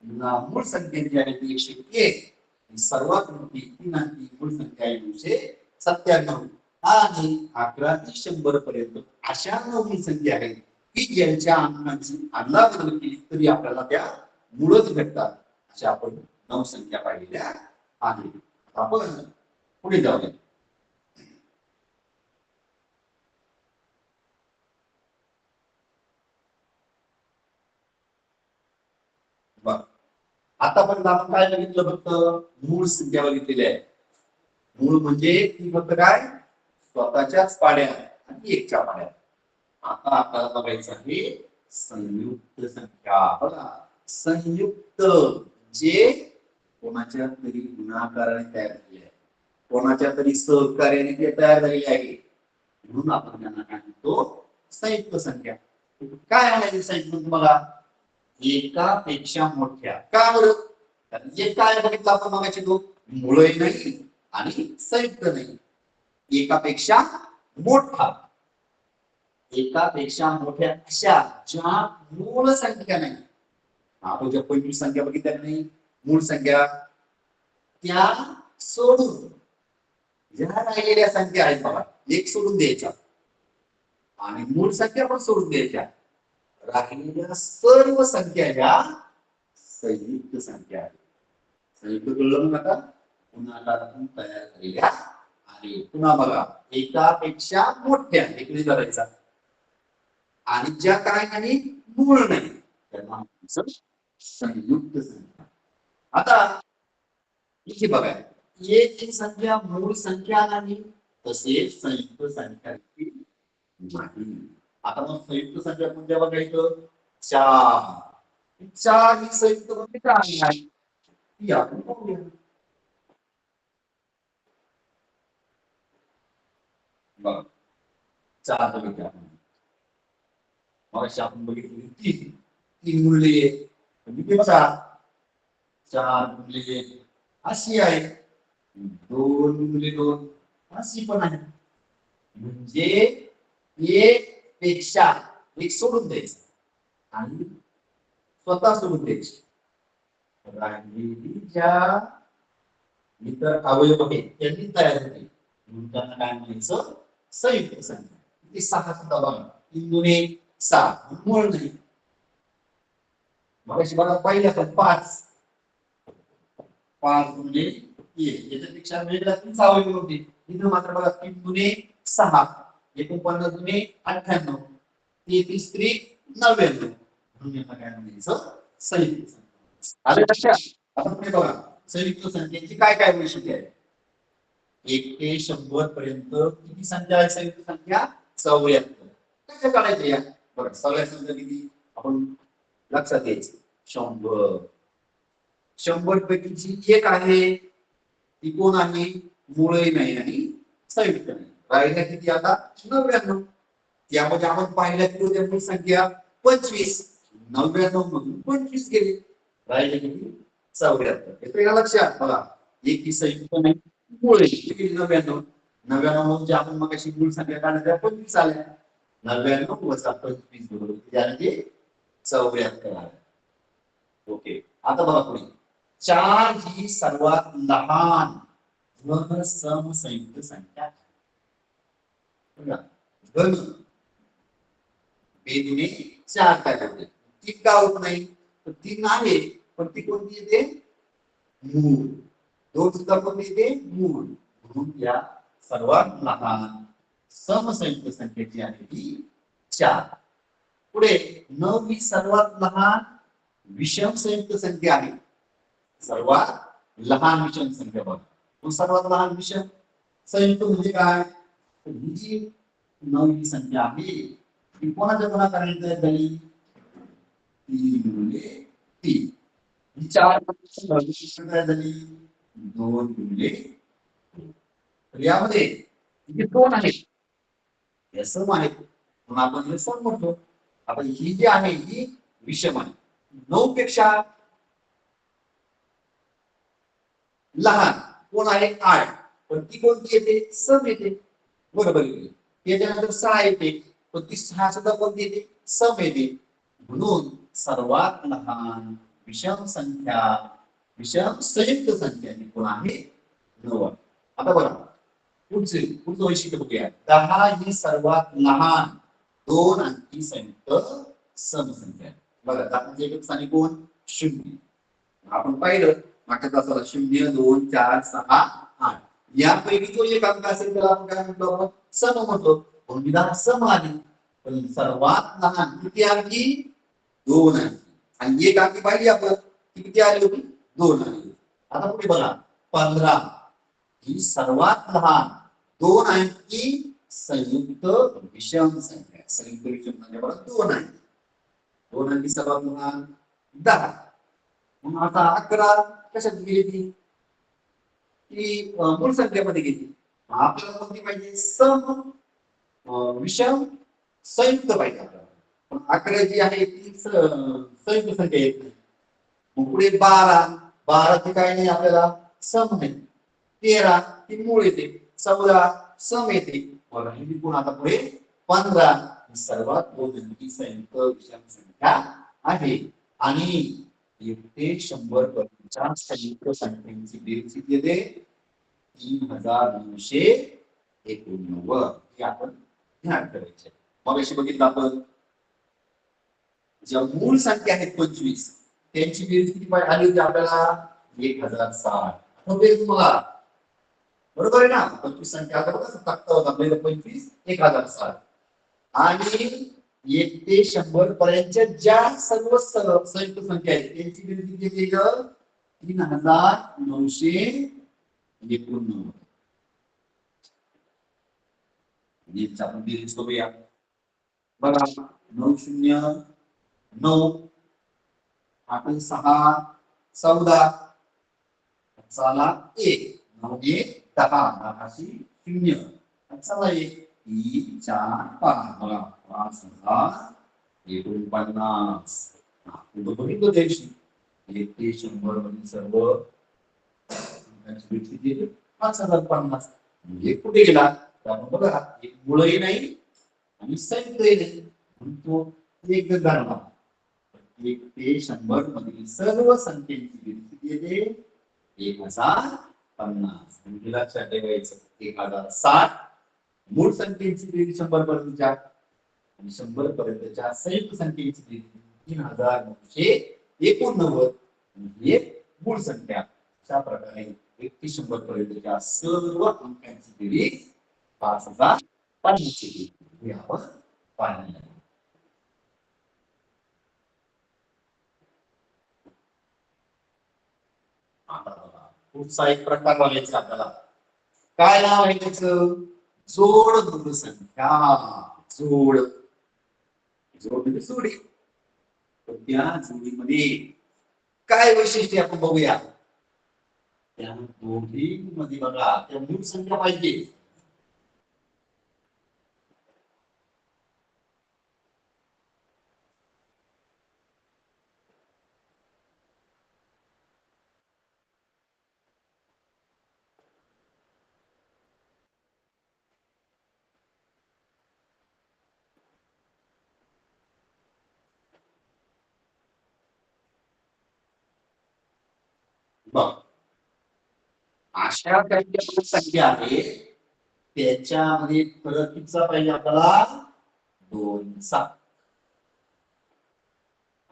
मूळ संख्या जी आहे ती 101 सर्वात मोठी 3 अंकी मूळ संख्या आहे 297 आणि 11 ते 100 पर्यंत अशा 9 संख्या आहेत की ज्यांच्या अंकांची अदलाबदल केली तरी आपल्याला त्या मूळच भेटतात. अशा आपण 9 संख्या पाहिलेल्या आहेत. आपण पुढे जाऊया. आतापर्यंत आपण काय बघितलं फक्त मूळ संख्या बघितलेल्या आहे. मूळ म्हणजे ती फक्त काय स्वतःच्याच पाड्या आणि एकच्या पाड्या. आता आपल्याला बघायचं आहे संयुक्त संख्या. बघा संयुक्त जे कोणाच्या तरी गुणाकाराने तयार झाले आहे कोणाच्या तरी सहकार्याने ते तयार झालेले आहे म्हणून आपण त्यांना काय म्हणतो संयुक्त संख्या. काय आहे संयुक्त बघा एकापेक्षा मोठ्या का बरं जे काय बघितलं आपण बघायचे तो मुळे नाही आणि संयुक्त नाही. एकापेक्षा मोठा एकापेक्षा मोठ्या अशा ज्या मूळ संख्या नाही. आपण ज्या पहिली संख्या बघितल्या नाही मूळ संख्या त्या सोडून ज्या राहिलेल्या संख्या आहेत बघा एक सोडून द्यायच्या आणि मूळ संख्या पण सोडून द्यायच्या. राहिलेल्या सर्व संख्या ह्या संयुक्त संख्या आहेत. संयुक्त कळलं ना आता पुन्हा तयार झालेल्या आहे. पुन्हा बघा एकापेक्षा मोठ्या इकडे करायचा आणि ज्या काय नाही मूळ नाही त्यांना संयुक्त संख्या. आता इथे बघा एक ही संख्या मूळ संख्या नाही तसेच संयुक्त संख्या नाही. आता मग संयुक्त संख्या कोणत्या बघायचं 4. 4 ही संयुक्त म्हणजे काय आहे ती आपण बघूया. बघा चार बघितले आपण मग आपण बघितली तीन तीन गुणले किती बघा चार गुणले अशी आहे दोन गुणले दोन अशी पण आहे म्हणजे एक पेक्षा एक सोडून द्यायचं आणि स्वतः सोडून द्यायची ज्या इतर अवयव आहेत त्यांनी तयार होते म्हणून त्यांना काय म्हणायचं संयुक्त संख्या ती सहा सुद्धा बघा तीन दुने सहा मूळ नाही मग अशी बघा पहिल्या पण पाच पाच गुणिले एक याच्यापेक्षा वेगळा तीन अवयव होते इथं मात्र बघा तीन दुने सहा 49 दुने 98 33 त्रिक 99 म्हणून यांना काय म्हणायचं संयुक्त संख्या आलं लक्षात आता पुढे बघा संयुक्त संख्येची काय काय वैशिष्ट्ये आहेत 1 ते 100 पर्यंत किती संख्या आहे संयुक्त संख्या 74 कशा काढायचं या बघा सगळ्या संख्या किती आपण लक्षात घ्यायचं 100 100 पैकीची एक आहे ती कोण आहे मूळही नाही आणि संयुक्त नाही राहिल्या किती आता 99 यामध्ये आपण पाहिल्या की मूळ संख्या 25 99 मधून 25 गेले राहिले किती 74 येते का लक्षात बघा एक ही संयुक्त नाही मूळ आहे 99 99 म्हणजे आपण मग अशी मूळ संख्या काढल्या 25 आल्या 99 वजा 25 बरोबर किती आले ते 74 आले ओके आता बघा पुढे 4 ही सर्वात लहान घन सम संयुक्त संख्या घन बेदुने 4 काय करते तीन का होत नाही तर तीन आहे पण ती कोणती येते मूळ दोन सुद्धा कोणती येते मूळ म्हणून या सर्वात लहान समसंयुक्त संख्येची आहे ती 4 पुढे 9 ही सर्वात लहान विषम संयुक्त संख्या आहे सर्वात लहान विषम संख्या बघा सर्वात लहान विषम संयुक्त म्हणजे काय ही जी 9 ही संख्या आहे ती कोणाच्या गुणाकाराने तयार झाली 3 गुणिले 3 ही 4 तयार झाली 2 गुणिले तर यामध्ये जे दोन आहेत हे सम आहेत म्हणून आपण हे सम म्हणतो आता ही जी आहे ही विषम आहे 9 पेक्षा लहान कोण आहे 8 पण ती कोणती येते सम येते बरोबर आहे त्याच्यानंतर 6 येते पण ती 6 सुद्धा कोणती येते सम येते म्हणून सर्वात लहान विषम संख्या विषम संयुक्त संख्या कोण आहे 9 आता बघा पुढचं वैशिष्ट्य बघूया 10 ही सर्वात लहान दोन अंकी संयुक्त समसंख्या बघा 10 एकक स्थानी कोण 0 आपण पाहिलं मागच्या तासाला 0 2 4 6 8 यापैकी जो एक अंक असेल त्याला आपण काय म्हणतो आपण सम म्हणतो म्हणून विधान सम आहे पण सर्वात लहान किती अंकी 2 अंकी आणि एक अंकी पाहिली आपण किती आली होती 2 आली आता पुढे बघा 15 ही सर्वात लहान 2 अंकी संयुक्त विषम संख्या संयुक्त विषम म्हणजे बघा 2 अंकी 2 अंकी सर्वात लहान 10 म्हणून आता 11 कशात गेली ती मूळ संख्येमध्ये गेली आपल्याला कोणती पाहिजे सम विषम संयुक्त पाहिजे आपल्याला पण 11 जी आहे ती संयुक्त संख्या येत नाही मग पुढे 12 ती काय नाही आपल्याला सम नाही 13 ती मूळ येते 14 सम येते बघा ही कोण आता पुढे 15 ही सर्वात मोठी संयुक्त विषम संख्या आहे आणि 1 ते 100 पर्यंतच्या संयुक्त संख्येची बेरीज किती येते 3989 हे आपण ध्यान करायचे मग अशी बघितलं आपण ज्या मूळ संख्या आहेत 25 त्यांची बेरीज किती आली होती आपल्याला 1060 बेरीज बघा बरोबर आहे ना 25 संख्या आता बघा तक्ता होता आपल्याला 25 1060 आणि 1 ते 100 पर्यंतच्या ज्या सर्व संयुक्त संख्या आहेत त्यांची बेरीज किती येते 3989 नीटचा आपण बेरीज करूया बघा 909 आपण 6 14 चला 1 9 1 10 10 0 चला 1 3 4 5 बघा 5049. पुढे बघितलं त्याशी 1 ते 100 मधील सर्व संख्यांची बेरीज किती येते? 5050. म्हणजे कुठे गेला? तर आपण बघा एक मुळही नाही आणि संख्याही नाही म्हणून तो एक गणला. 1 ते 100 मधील सर्व संख्यांची बेरीज किती येते? 1050. म्हणजे लक्षात ठेवायचं 1060 मूळ संख्येची बेरीज 100 पर्यंतच्या आणि 100 पर्यंतच्या संयुक्त संख्येची बेरीज 3989 म्हणजे मूळ संख्या. अशा प्रकारे 1 ते 100 पर्यंतच्या सर्व अंकांची बेरीज 5050 हे आपण पाहिलं. पुढचा एक प्रकार बघायचा आपल्याला. काय नाव आहे त्याचं? जोड मूळ संख्या. जोड जोड म्हणजे जोडी. त्या जोडीमध्ये काय वैशिष्ट्य आपण बघूया. त्या दोघींमध्ये बघा त्या मूळ संख्या पाहिजे. बघ अशा काही संख्या आहे त्याच्यामध्ये फरक कितीचा पाहिजे आपल्याला? 2चा.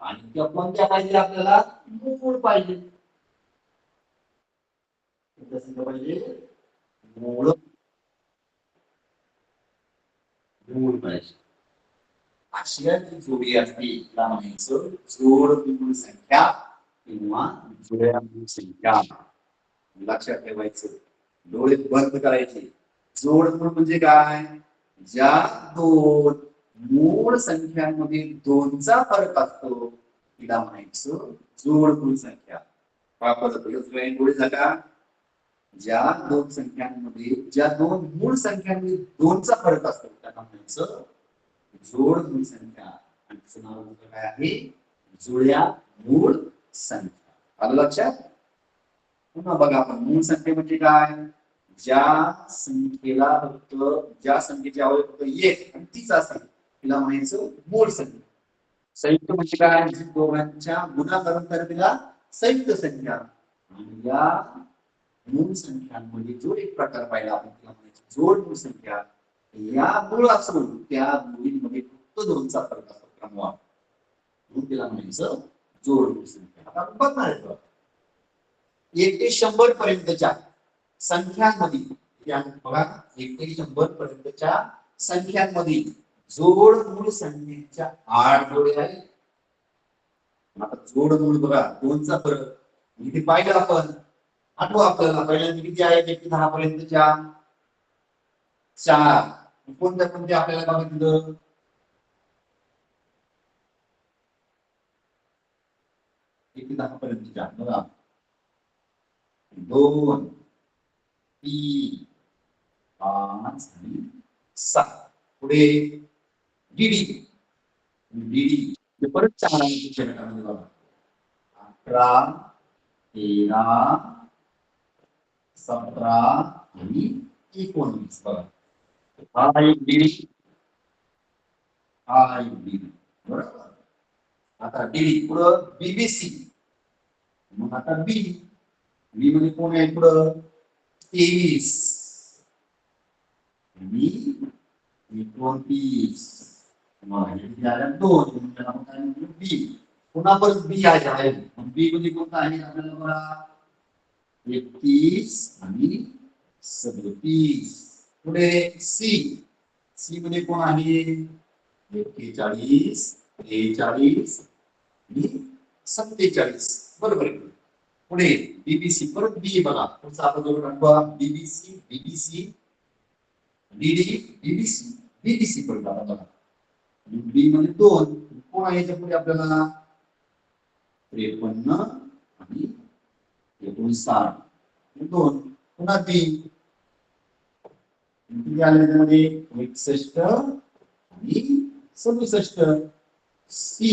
आणि त्या कोणत्या पाहिजे आपल्याला? मूळ पाहिजे. पाहिजे मूळ मूळ पाहिजे. अशा जी जोडी असते त्याला म्हणायचं जोड मूळ संख्या किंवा जुळ्या मूळ संख्या. लक्षात ठेवायचं. डोळे बंद करायचे. जोड मूळ म्हणजे काय? ज्या दोन मूळ संख्यांमध्ये 2चा फरक असतो तिला म्हणायचं जोड मूळ संख्या. डोळे झाका. ज्या दोन संख्यांमध्ये ज्या दोन मूळ संख्यांमध्ये 2चा फरक असतो त्यांना म्हणायचं जोड मूळ संख्या. आणि त्याचं नाव काय आहे? जुळ्या मूळ संख्या. आलं लक्षात? पुन्हा बघा आपण मूळ संख्या म्हणजे काय? ज्या संख्येला फक्त ज्या संख्येची अवयव फक्त एक आणि तीच असेल तिला म्हणायचं मूळ संख्या. संयुक्त म्हणजे काय? दोघांच्या गुणाकारांतर तिला संयुक्त संख्या. आणि या मूळ संख्यांमध्ये जो एक प्रकार पाहिला आपण तिला म्हणायचं जोड मूळ संख्या. या मूळ असून त्या मूळींमध्ये फक्त 2चा फरक असतो क्रमवार म्हणून तिला म्हणायचं जोड मूळ संख्या. आता आपण बघणार आहे 1 ते 100 पर्यंतच्या संख्यांमध्ये बघा 1 ते 100 पर्यंतच्या संख्यांमध्ये जोड मूळ संख्येच्या 8 जोड्या आहेत. आता जोड मूळ बघा 2चा फरक इथे पाहिलं आपण. आठवा आपल्याला पहिल्यांदा किती आहेत 1 ते 10 पर्यंतच्या 4. कोणत्या कोणत्या आपल्याला बघितलं? 1 ते 10 पर्यंतच्या बघा 2 3 5 आणि 7. पुढे डीडी डीडी परत 4 अंकीच्या गटामध्ये बघा 11 13 17 आणि 19 बघा. हा एक डीडी हा एक डीडी बरोबर. आता डीडी पुढं बीबीसी. मग आता बी बी मध्ये कोण आहे पुढं? 23 आणि 29. मग हे झालं 2 म्हणजे आपण काय म्हणतो बी. पुन्हा परत बी आहे. बी मध्ये कोणता आहे आपल्याला बघा 31 आणि 37. पुढे सी सी मध्ये कोण आहे 41 43 आणि 47 बरोबर आहे. पुढे बीबीसी परत बी बघा पुढचा आपण जो बघा BBC BBC DD BBC BBC परत बघा बी मध्ये 2 कोण आहे याच्या पुढे आपल्याला 53 आणि 59 2. पुन्हा बी किती आले त्यामध्ये 61 आणि 67. सी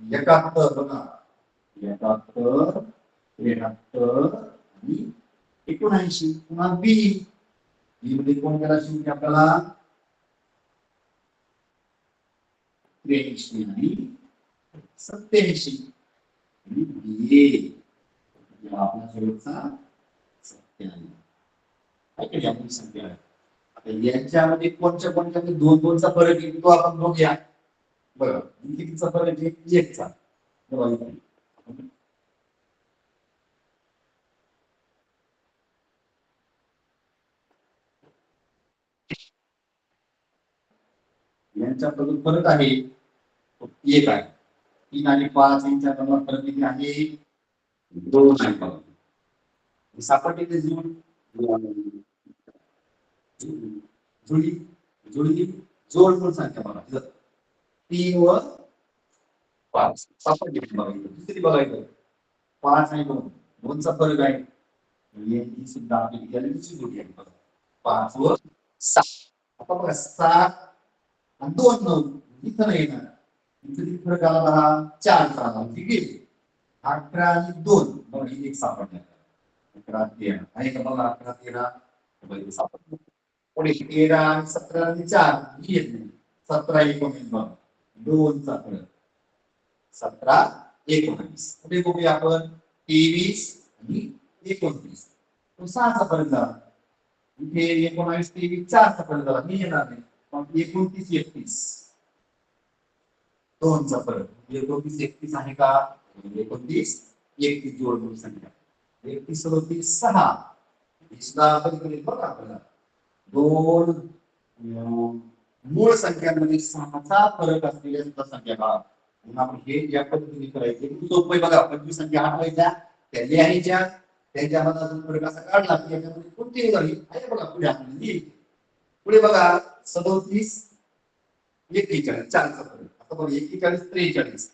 71 बघा 71 73 आणि 79. पुन्हा बी बी मध्ये कोणत्या राशी होती आपल्याला 83 आणि 87. आणि बी आपला शेवटचा 97. काय केली आपण संख्या आता यांच्यामध्ये कोणत्या कोणत्या दोन दोनचा फरक आहे तो आपण बघूया. बघा कितीचा फरक आहे एकचा. यांच्याबद्दल फरक आहे एक आहे 3 आणि 5 यांच्याबद्दल फरक किती आहे 2 आहे. सापडले जुळून जुळी जुळी जोड म्हणून सांगते मला 3 व 5 सापडले बघायचं. दुसरी बघायचं 5 आणि 2 दोनचा फरक आहे. ही सुद्धा आपली गॅलरीची जोडी आहे बघा 5 व 6. आता बघा 7 आणि 2 9 इथं नाही येणार. इथं किती फरक आला हा 4 चा आला. ठीक आहे 11 आणि 2 बघा ही एक सापडला 11 13 आहे का बघा 11 13 बघा सापडलं. पुढे 13 आणि 17 आणि 4 ही येत नाही 17 19 बघा 2 चा फरक 17 19. पुढे बघूया आपण 23 आणि 29 तो 6 चा फरक झाला. इथे 19 23 4 चा फरक झाला मी येणार नाही. मग 29 31 2 चा फरक 29 31 आहे का 29 31 जोड संख्या 31 37 6 इसला कधी बघा आपल्याला दोन मूळ संख्यांमध्ये 6चा फरक असलेल्या सुद्धा संख्या बघा. आपण हे ज्या पद्धतीने करायचे सोपं बघा 25 संख्या आठवायच्या त्या लिहायच्या त्यांच्यामध्ये फरक असा काढला की याच्यामध्ये कोणती झाली आहे बघा पुढे आपली पुढे बघा 37 41 4चा फरक. आता बघा 41 43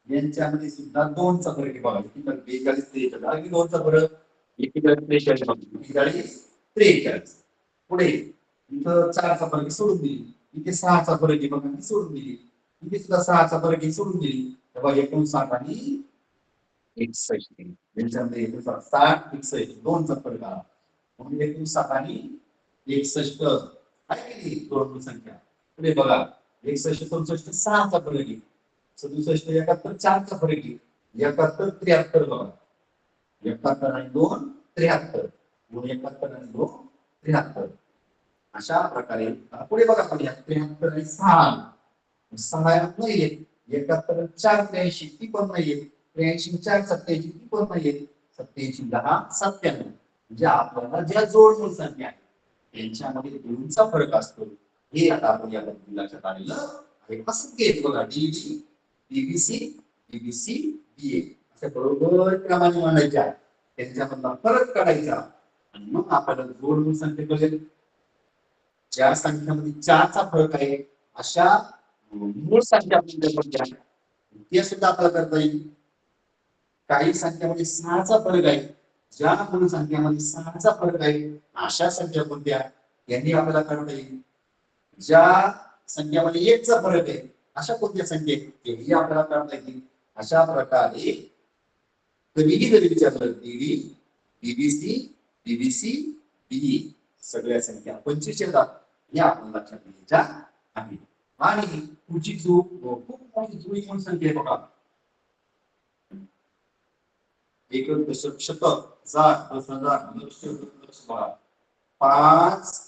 यांच्यामध्ये सुद्धा 2 चा फरक आहे बघा 41 43 आणि 2 चा फरक 41 43 43. पुढे इथं 4 चा फरक सोडून दिली इथे 6 चा फरक आहे बघा सोडून दिली इथे सुद्धा 6 चा फरक आहे सोडून दिली तेव्हा 59 आणि 61 यांच्यामध्ये 60 61 2 चा फरक आला म्हणजे 59 आणि 61 आहे किती दोन संख्या. पुढे बघा 61 64 6 चा फरक आहे 67 71 4 चा फरक आहे 71 73 बघा 71 आणि 2 73 71 आणि 2 73. अशा प्रकारे पुढे बघा आपण 73 आणि 6 नाहीये 71 4 83 ती पण नाहीये 83 4 87 ती पण नाहीये 87 10 97 म्हणजे आपल्याला ज्या जोड संख्या आहे यांच्यामध्ये 2 चा फरक असतो. हे आता आपण या लक्षात आलेलं आहे. असं घेत बघा डीबी डीबीसी डीबीसी बीए अशा बरोबर क्रमाने मांडायच्या त्यांच्यामधला फरक काढायचा आणि मग आपल्याला जोड संख्या कळेल. ज्या संख्यामध्ये 4 चा फरक आहे अशा मूळ संख्या ते सुद्धा आपल्याला करता येईल. काही संख्यामध्ये 6 चा फरक आहे ज्या मूळ संख्यामध्ये 6 चा फरक आहे अशा संख्या कोणत्या यांनी आपल्याला करता येईल. ज्या संख्यामध्ये 1 चा फरक आहे अशा कोणत्या संख्या हेही आपल्याला करता येईल. अशा प्रकारे कधीही जरी विचारलं डीबी डीबीसी डीबीसी बी सगळ्या संख्या 25 येतात हे आपण लक्षात घ्यायच्या आहे. आणि पुढची चूक खूप मोठी जुळी म्हणून संख्या आहे बघा 1 दशक शतक हजार 10,000 लक्ष लक्ष बघा 5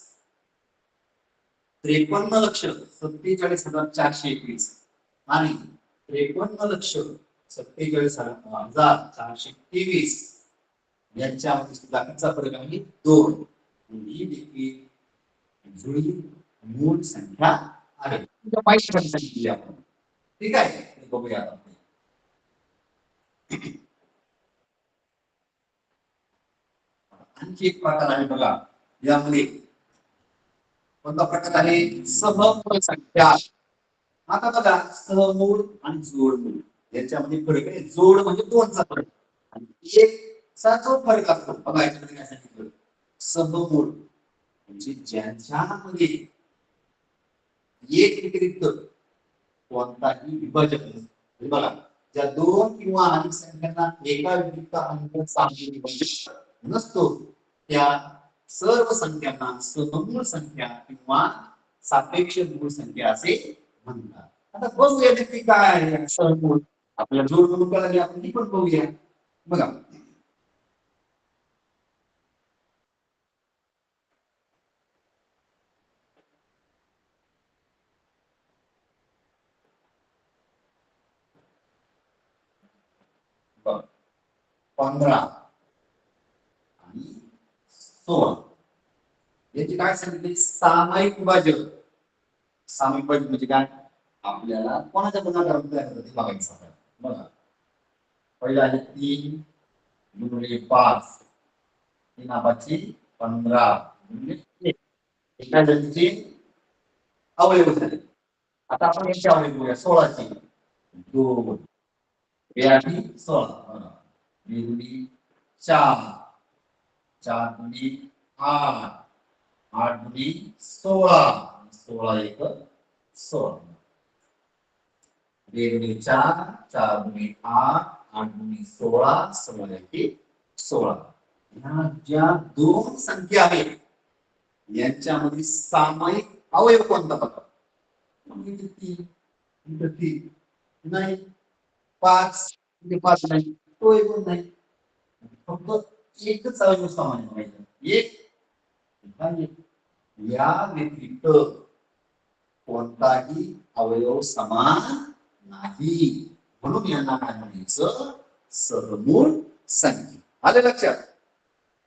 53 लक्ष 47,421 आणि 53 लक्ष 47,423 यांच्यामध्ये सुद्धा कितीचा फरक आहे 2. ही देखील जुळी मूळ संख्या आहे. तुमच्या माहितीसाठी सांगितली आपण ठीक आहे बघूया आपण. आणखी एक प्रकार आहे बघा यामध्ये कोणता प्रकार आहे सहमूळ संख्या. आता बघा सहमूळ आणि जोडमूळ याच्यामध्ये फरक आहे. जोड म्हणजे 2 चा फरक आणि 1 चा जो फरक असतो बघा याच्यामध्ये काय सांगितलं सहमूळ म्हणजे ज्यांच्यामध्ये एक व्यतिरिक्त कोणताही विभाजक नसतो. बघा, ज्या दोन किंवा अधिक संख्यांना एका व्यतिरिक्त अंक सामायिक विभाजक नसतो त्या सर्व संख्यांना सममूळ संख्या किंवा सापेक्ष मूळ संख्या असे म्हणतात. आता बघूया नक्की काय आहे सममूळ. आपल्याला जोड म्हणून कळाली, आपण ती पण बघूया. बघा, बघा 15 आणि 16 याची काय सांगितली? सामायिक विभाजक. सामायिक विभाजक म्हणजे काय? आपल्याला कोणाच्या गुणाकारात तयार होतं ते बघायचं आहे. बघा, पहिला आहे 3 गुणिले 5, 3 15 गुणिले 1. एका जणीचे अवयव झाले. आता आपण याचे अवयव बघूया. 16 चे 2, 16, बेरडी 4, 4 दुनी 8, 8 दुनी 16, 16 एक 16, बेरडी 4, 4 दुनी 8, 8 दुनी 16, 16 एक 16. ह्या ज्या दोन संख्या आहेत यांच्यामध्ये सामायिक अवयव कोणता बघा? नाही 5 नाही, तो एकूण नाही, फक्त एकच अवयव समान आहे. एक या व्यतिरिक्त कोणताही अवयव समान नाही, म्हणून यांना काय म्हणायचं? सममूळ संख्या. आले लक्षात?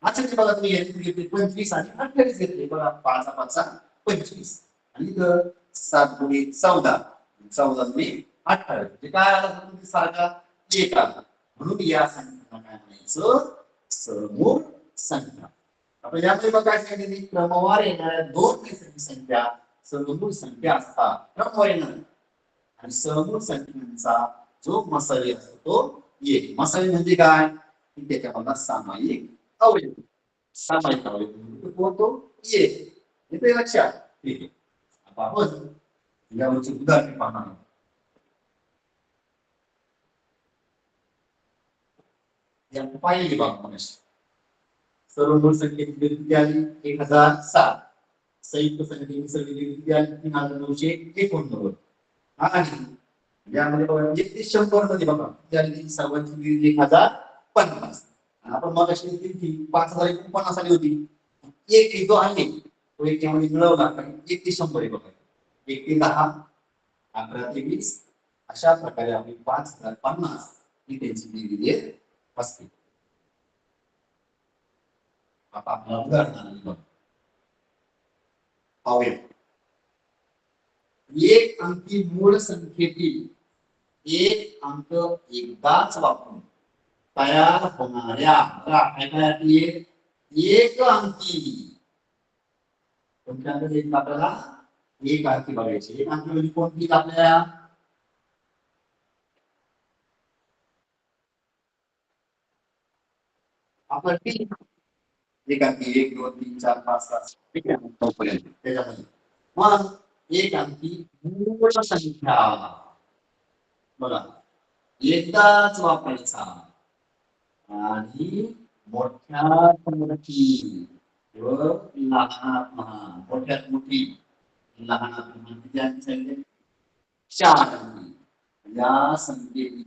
अच्छा, बघा तुम्ही घेतले 25 आणि 28 घेतले. बघा 5 5 25 आणि इथं 7 गुणिले 14, 14 गुणिले 28 म्हणजे काय आला? सारखा एक आला, म्हणून या संख्येला काय म्हणायचं? सममूळ संख्या. आपण यामध्ये बघा काय सांगितले? क्रमवार येणाऱ्या दोन नैसर्गिक संख्या सममूळ संख्या असतात. क्रमवार येणार आणि सममूळ संख्यांचा जो मसाई असतो तो एक. मसाई म्हणजे काय? त्याच्यामध्ये सामायिक अवयव. सामायिक अवयव कोणतो? एक. येते लक्षात? ठीक आहे. आता आपण यावरची उदाहरणे पाहणार आहोत. या पाहिली बघा मगाशी. सर्व मूळ संख्येची बेरीज आली 1007. संयुक्त संख्येची सर्व बेरीज आली 3989. आणि यामध्ये बघा 100 मध्ये बघा त्याची सर्वांची बेरीज 1050. आपण मगाशी किती 5049 आली होती. एक जो आहे तो एक यामध्ये मिळवला तर 1 ते 100 बघा. 1 ते 10, 11 ते 20 अशा प्रकारे आपली 5050 ही त्यांची बेरीज असते. आता आपल्याला उदाहरण पाहूया. एक अंकी मूळ संख्येतील एक अंक एकदाच वापरून तयार होणाऱ्या एक अंकी आपल्याला एक अंकी बघायची. एक अंकी म्हणजे कोणती? आपल्याला आपण एक अंकी 1 2 3 4 5 6 त्याच्यामध्ये मग एक अंकी मूळ संख्या बघा एकदाच वापरायचा आणि मोठ्यात मोठी व लहानात लहान. मोठ्यात मोठी लहानात लहान त्यांच्या 4 अंकी. या संख्येची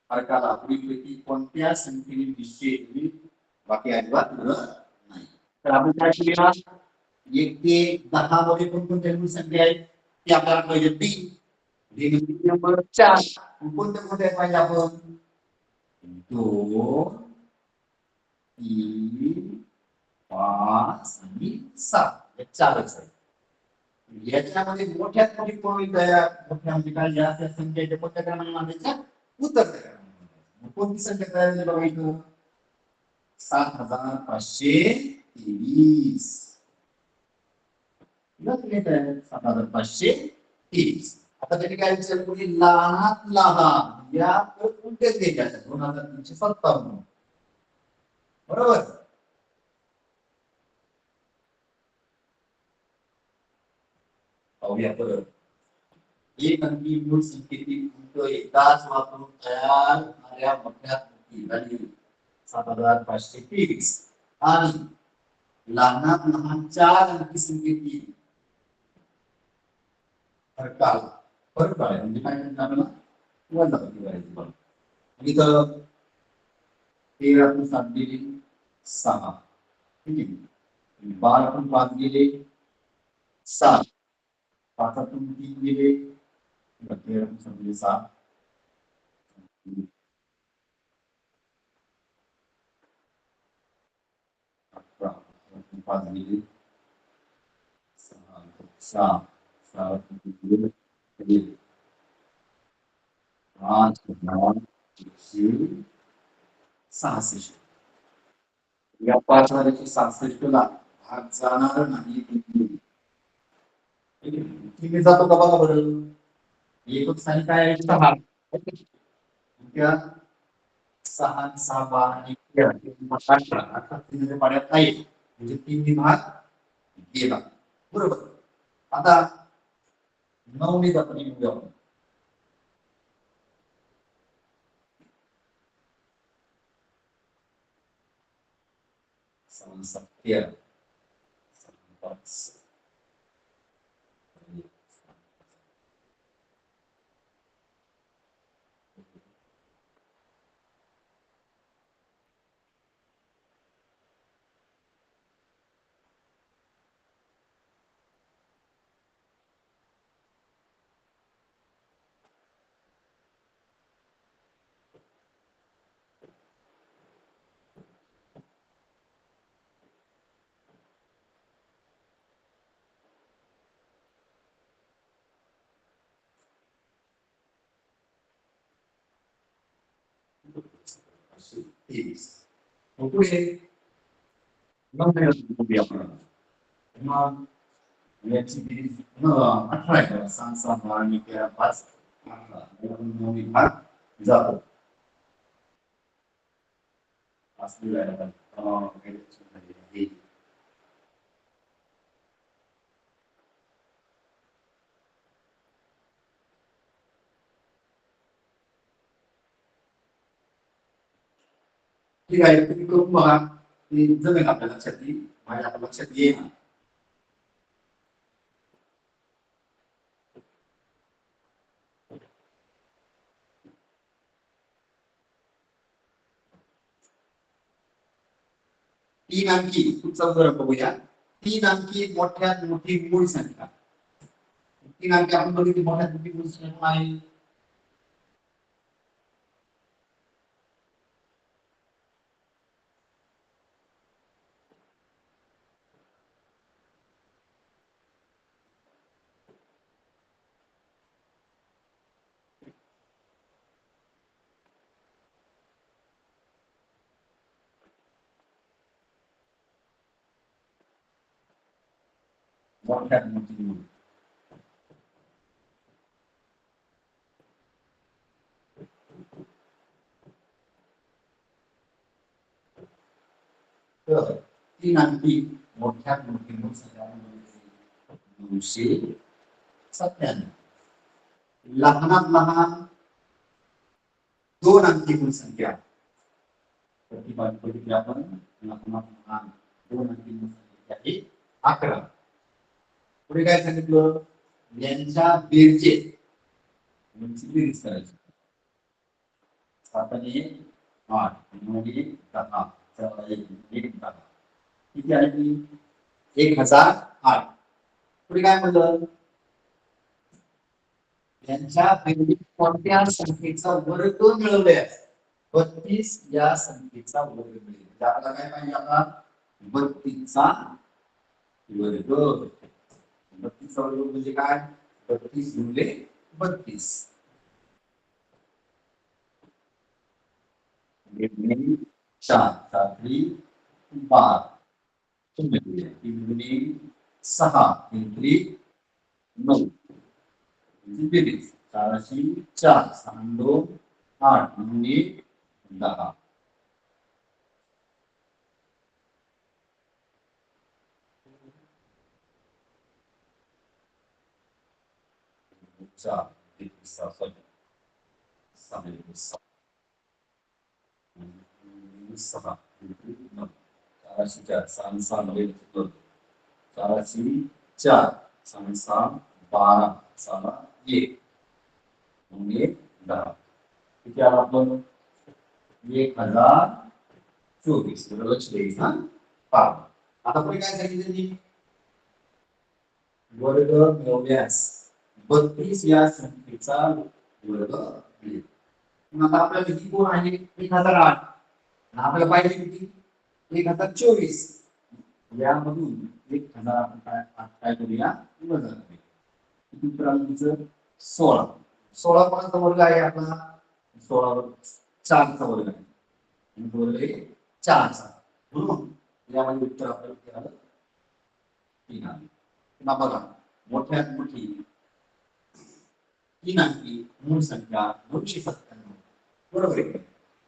फरकाला पूर्वीपैकी कोणत्या संख्येने निश्चय बाकी अजिबात नाही. तर आपण काय केलेला? 1 ते 10 मध्ये कोणकोणत्या मूळ संख्या आहेत ती आपल्याला पाहिजे. 3 नंबर 4 कोणत्या कोणत्या पाहिजे आपण? 2 3 5 आणि 7 हे चारच आहे. याच्यामध्ये मोठ्यात मोठी कोण मोठ्या म्हणजे काय जास्त संख्येच्या कोणत्या क्रमाने मांडायच्या? उत्तर कोणती संख्या तयार झाली बघा इथं? 7523. 7523. आता त्याने काय विचार कोणी लहानात लहान या कोणत्याच घ्यायच्या 2357 बरोबर. पाहूया परत. एक अंकी मूळ संख्येतील अंक एकदाच वापरून तयार होणाऱ्या मोठ्या मोठी व्हॅल्यू 7523 आणि लहानात लहान 4 अंकी संख्येतील फरक आहे म्हणजे काय म्हणतात आपल्याला वजाबाकी करायची बघा. इथं 13 तून 7 गेले 6, ठीक आहे. 12 तून 5 गेले 7, 5 तून 3 गेले 13 तून 7 गेले 7, 11 तून 5 गेले 6, 6, 6 तून 3 गेले 5, 9, 66. या 5,66 ला भाग जाणार नाही. ठीक जातो का बघा बरं. एकच स्थानी काय आहे 6. त्या 6 6 12 आणि 18 18 तीन पाड्यात नाही म्हणजे 3 भाग गेला बरोबर. आता 9 ने आपण घेऊया. 6 7 13 5 23. पुढे 9 ने घेऊया आपण. मग याची बेरीज 18 आहे. 6 6 12 आणि 13 5 18 9 भाग जातो. असलेला आहे. ठीक आहे. तुम्ही करून बघा. ते जमेल आपल्या लक्षात येईल. माझ्या लक्षात येईल. 3 अंकी पुढचा उदाहरण बघूया. 3 अंकी मोठ्यात मोठी मूळ संख्या. 3 अंकी आपण बघितली मोठ्यात मोठी मूळ संख्या आहे. मोठ्यात मोठी मूळ. तर 3 अंकी मोठ्यात मोठी मूळ संख्या 997. लहानात लहान 2 अंकी मूळ संख्या बघितली आपण. लहानात लहान 2 अंकी मूळ संख्या ही 11. पुढे काय सांगितलं यांच्या बेरचे बेरीज करायची. 7 आणि 8 9 आणि 10 4 आणि 1 10 किती आहे ती 1008. पुढे काय म्हणलं यांच्या बेरीज कोणत्या संख्येचा वर्ग मिळवल्यास 32 या संख्येचा वर्ग मिळेल. म्हणजे आपल्याला काय पाहिजे आता 32 चा वर्ग. 32 चा वर्ग म्हणजे काय 32 गुणिले 32. 4 7 12 3 गुणिले 6 3 9 बेरीज 4 4 6 2 8 9 10. चार सॉरी सहा चारशे चार सहा सहा नव्हे चारशे चार सहा सहा बारा सहा एक म्हणजे 10 किती आला आपण 1024 लक्ष द्यायचं हा पहा आता पुढे काय सांगितलं मी वर्ग मिळवल्यास 32 या संख्येचा वर्ग मिळेल आता आपल्याला किती कोण आहे 1008 आपल्याला पाहिजे किती 1024 यामधून 1000 आपण काय करूया वजा करूया किती उत्तर 16 16 कोणाचा वर्ग आहे आपला 16 वर 4 चा वर्ग आहे वर्ग आहे 4 चा म्हणून यामध्ये उत्तर आपल्याला किती आलं 3 आलं पुन्हा बघा मोठ्यात मोठी 3 अंकी मूळ संख्या 297 बरोबर आहे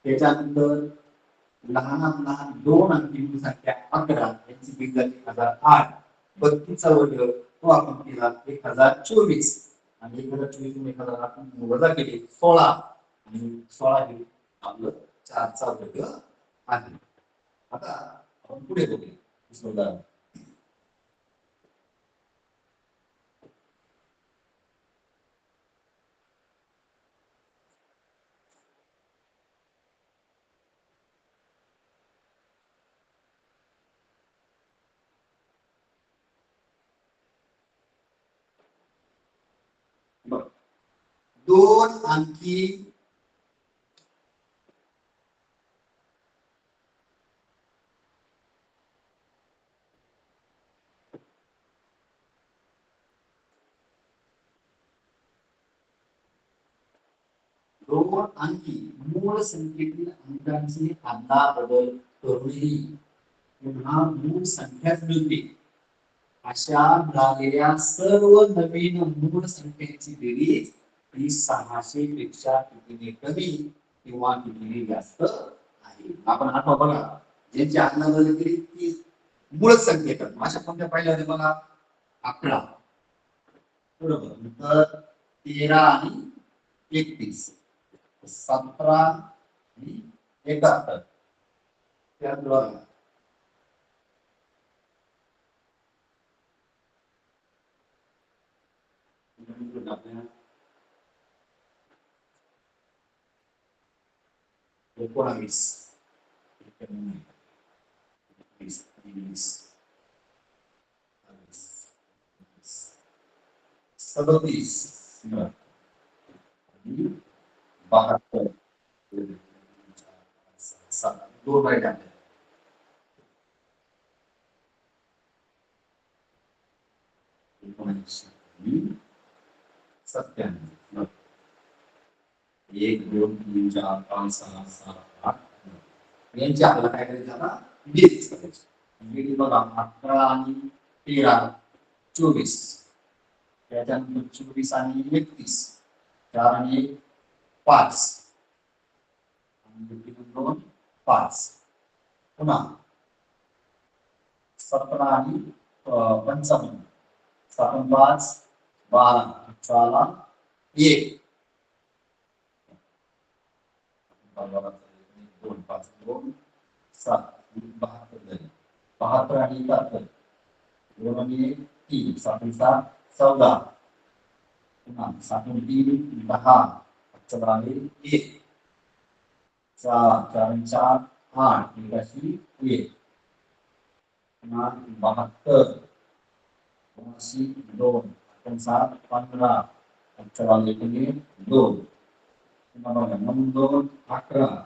त्याच्यानंतर लहानात लहान 2 अंकी मूळ संख्या 11 यांची बेरीज झाली 1008 32 चा वर्ग तो आपण केला 1024 आणि 1024 तून 1000 आपण वजा केले 16 आणि 16 हे आपलं 4 चा वर्ग आहे आता आपण पुढे बघूया समजा दोन अंकी दोन अंकी मूळ संख्येतील अंकांची अदलाबदल करूनही पुन्हा मूळ संख्याच मिळते अशा मिळालेल्या सर्व नवीन मूळ संख्येची बेरीज ही 600 पेक्षा कितीने कमी किंवा कितीने जास्त आहे आपण आता बघा ज्यांची अदलाबदल केली ती मूळ संख्येत अशा कोणत्या पाहिल्या होत्या बघा 11 बरोबर तर 13 आणि 31 17 आणि 71 त्याद्वारे एकोणावीस सदतीस 72 दोन राईट आहे सत्त्याण्णव 1 2 3 4 5 6 7 8 यांची आपल्याला काय करायचं आता बेरीज करायची बेरीज बघा 11 आणि 13 24 त्याच्यानंतर 24 आणि 31 4 आणि 1 5 आणि 2 5 पुन्हा 17 आणि 55 7 5 12 18 1 2 5 2 7 72 72 आणि 71 2 आणि 3 7 7 14 पुन्हा 7 3 10 14 आणि 1 4 4 4 8 1 1 पुन्हा 72 2 7 15 14 2 9 2 11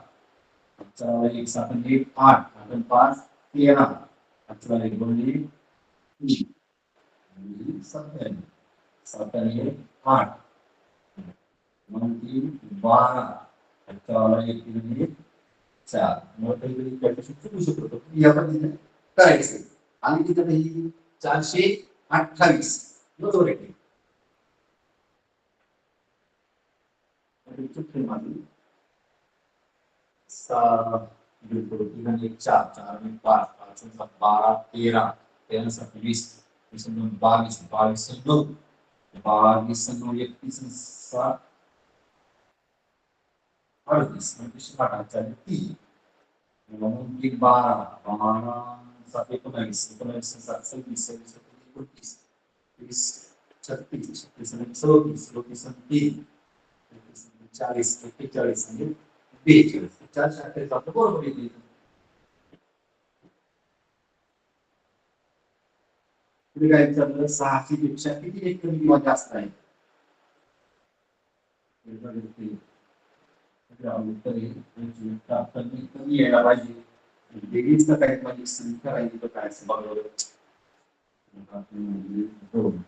14 7 1 8 5 13 18 2 3 7 8 9 3 12 18 1 4 मोठे कॅल्क्युलेशन चुकू शकतो या पद्धतीने करायचं आणि तिथे ही 428 बरोबर आहे एक 4 4 आणि 5 5 12 13 13 20 22 22 9 22 नो 31 7 38 म्हणजे 8 3 म्हणून की 12 12 7 19 19 7 26 26 29 30 36 36 34 34 3 40 41 म्हणजे 42 4 शाखेत जातो बरोबर येते. तुम्ही काय विचारलं 6 पेक्षा किती एक कमी किंवा जास्त आहे. उत्तर कमी कमी यायला पाहिजे. वेगळीच तर काही माझी संख्या राहिली तर काय असं बघावं. दोन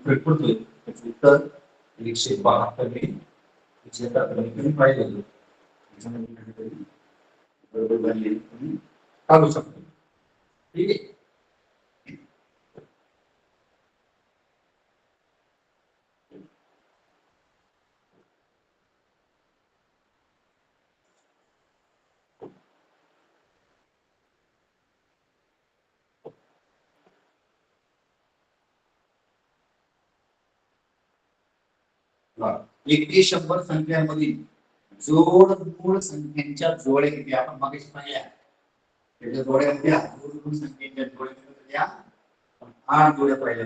फरक पडतोय त्याचं उत्तर 172 ने 173 कमी पाहिजे त्याच्यामध्ये काहीतरी बरोबर झाली तुम्ही काढू शकतो. ठीक आहे. एक ते 100 संख्यांमधील जोड मूळ संख्यांच्या जोड्या किती आपण मागे पाहिल्या त्याच्या जोड्या किती जोड मूळ संख्यांच्या जोड्या किती या 8 जोड्या पाहिल्या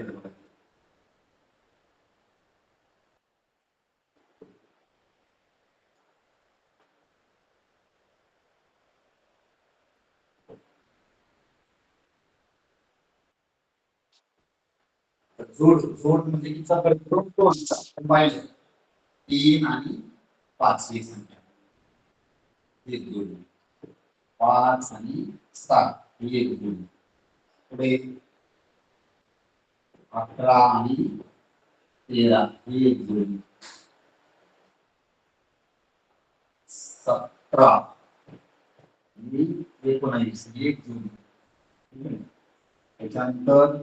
तर जोड जोड म्हणजे कितीचा फरक पडतो आपण पाहिलं 3 आणि 5 ही संख्या एक जोडी 5 आणि 7 ही एक जोडी पुढे 11 आणि 13 ही एक जोडी 17 आणि 19 ही एक जोडी त्याच्यानंतर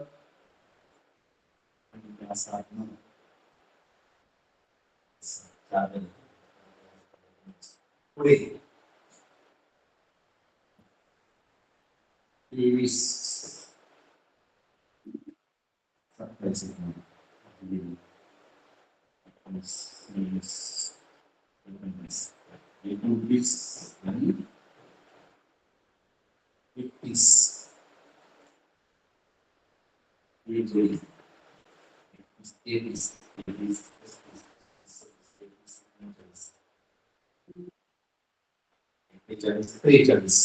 7 पुढे 23 27 29 आणि 31 ही जोडी 33 43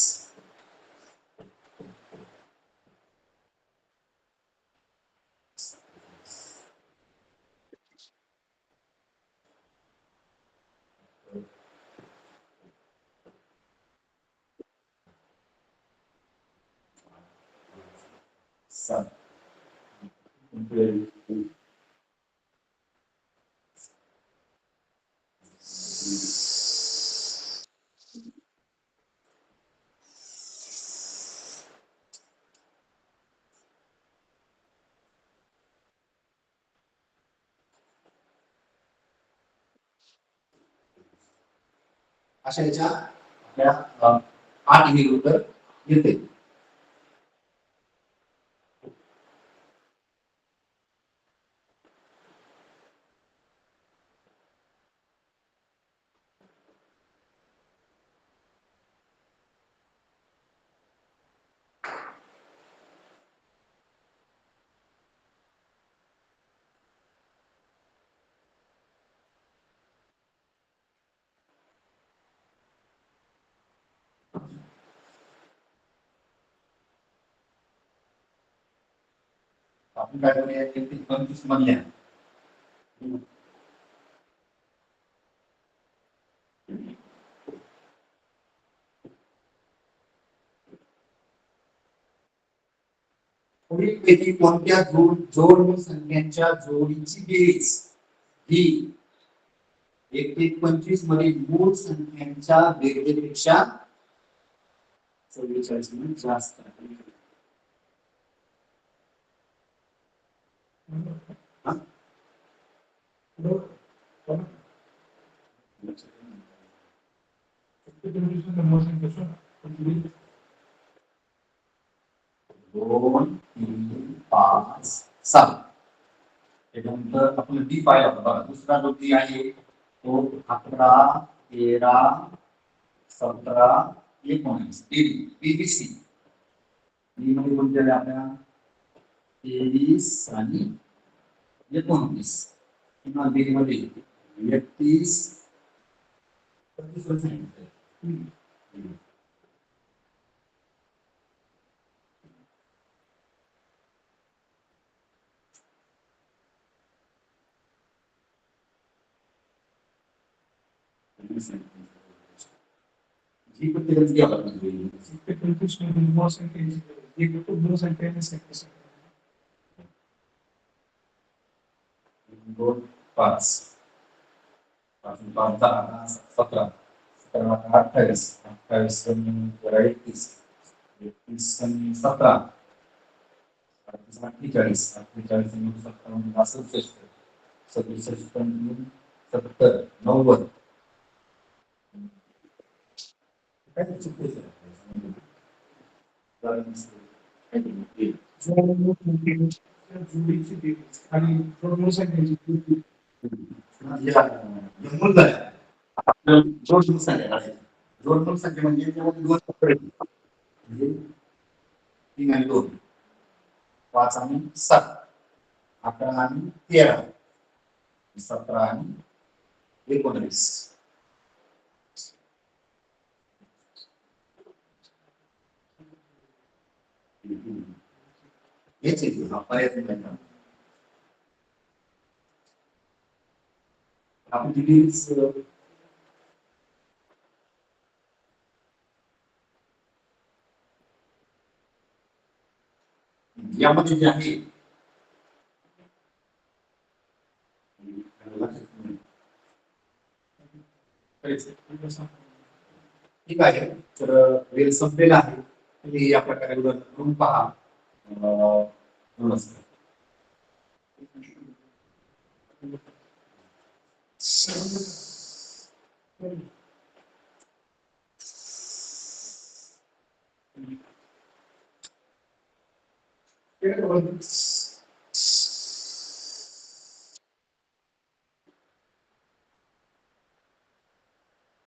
7 अशा याच्या आपल्या 8 हे उत्तर येते. आपण काय करूया 25 मधल्या पुढीलपैकी कोणत्या जोड संख्यांच्या जोडीची बेरीज ही 1 ते 25 मधील मूळ संख्यांच्या बेरजेपेक्षा 44 जास्त आहे. हा? दोन तीन पाच सात त्याच्यानंतर आपण डी पाहिला होता बघा दुसरा जो डी आहे तो 11 13 17 19 बीबीसी डी मध्ये कोणते आले आपल्या 23 आणि 29 किंवा बी मध्ये 31 32 वर सांगितलंय. जी प्रत्येकाची घ्यावं लागणार. दोन पाच पासून पाच 10 17 17 28 28 31 31 17 48 48 57 67 70 90 काय चुकते जोड संख्या जोड संख्या म्हणजे त्यामध्ये दोन म्हणजे 3 आणि 2 5 आणि 7 11 आणि 13 17 आणि 19 हेच येते हा पर्याय नाही आपण डिटेल्स यामध्ये जे आहे ठीक आहे तर वेळ संपलेला आहे तुम्ही या प्रकारे उदाहरण करून पहा नमस्कार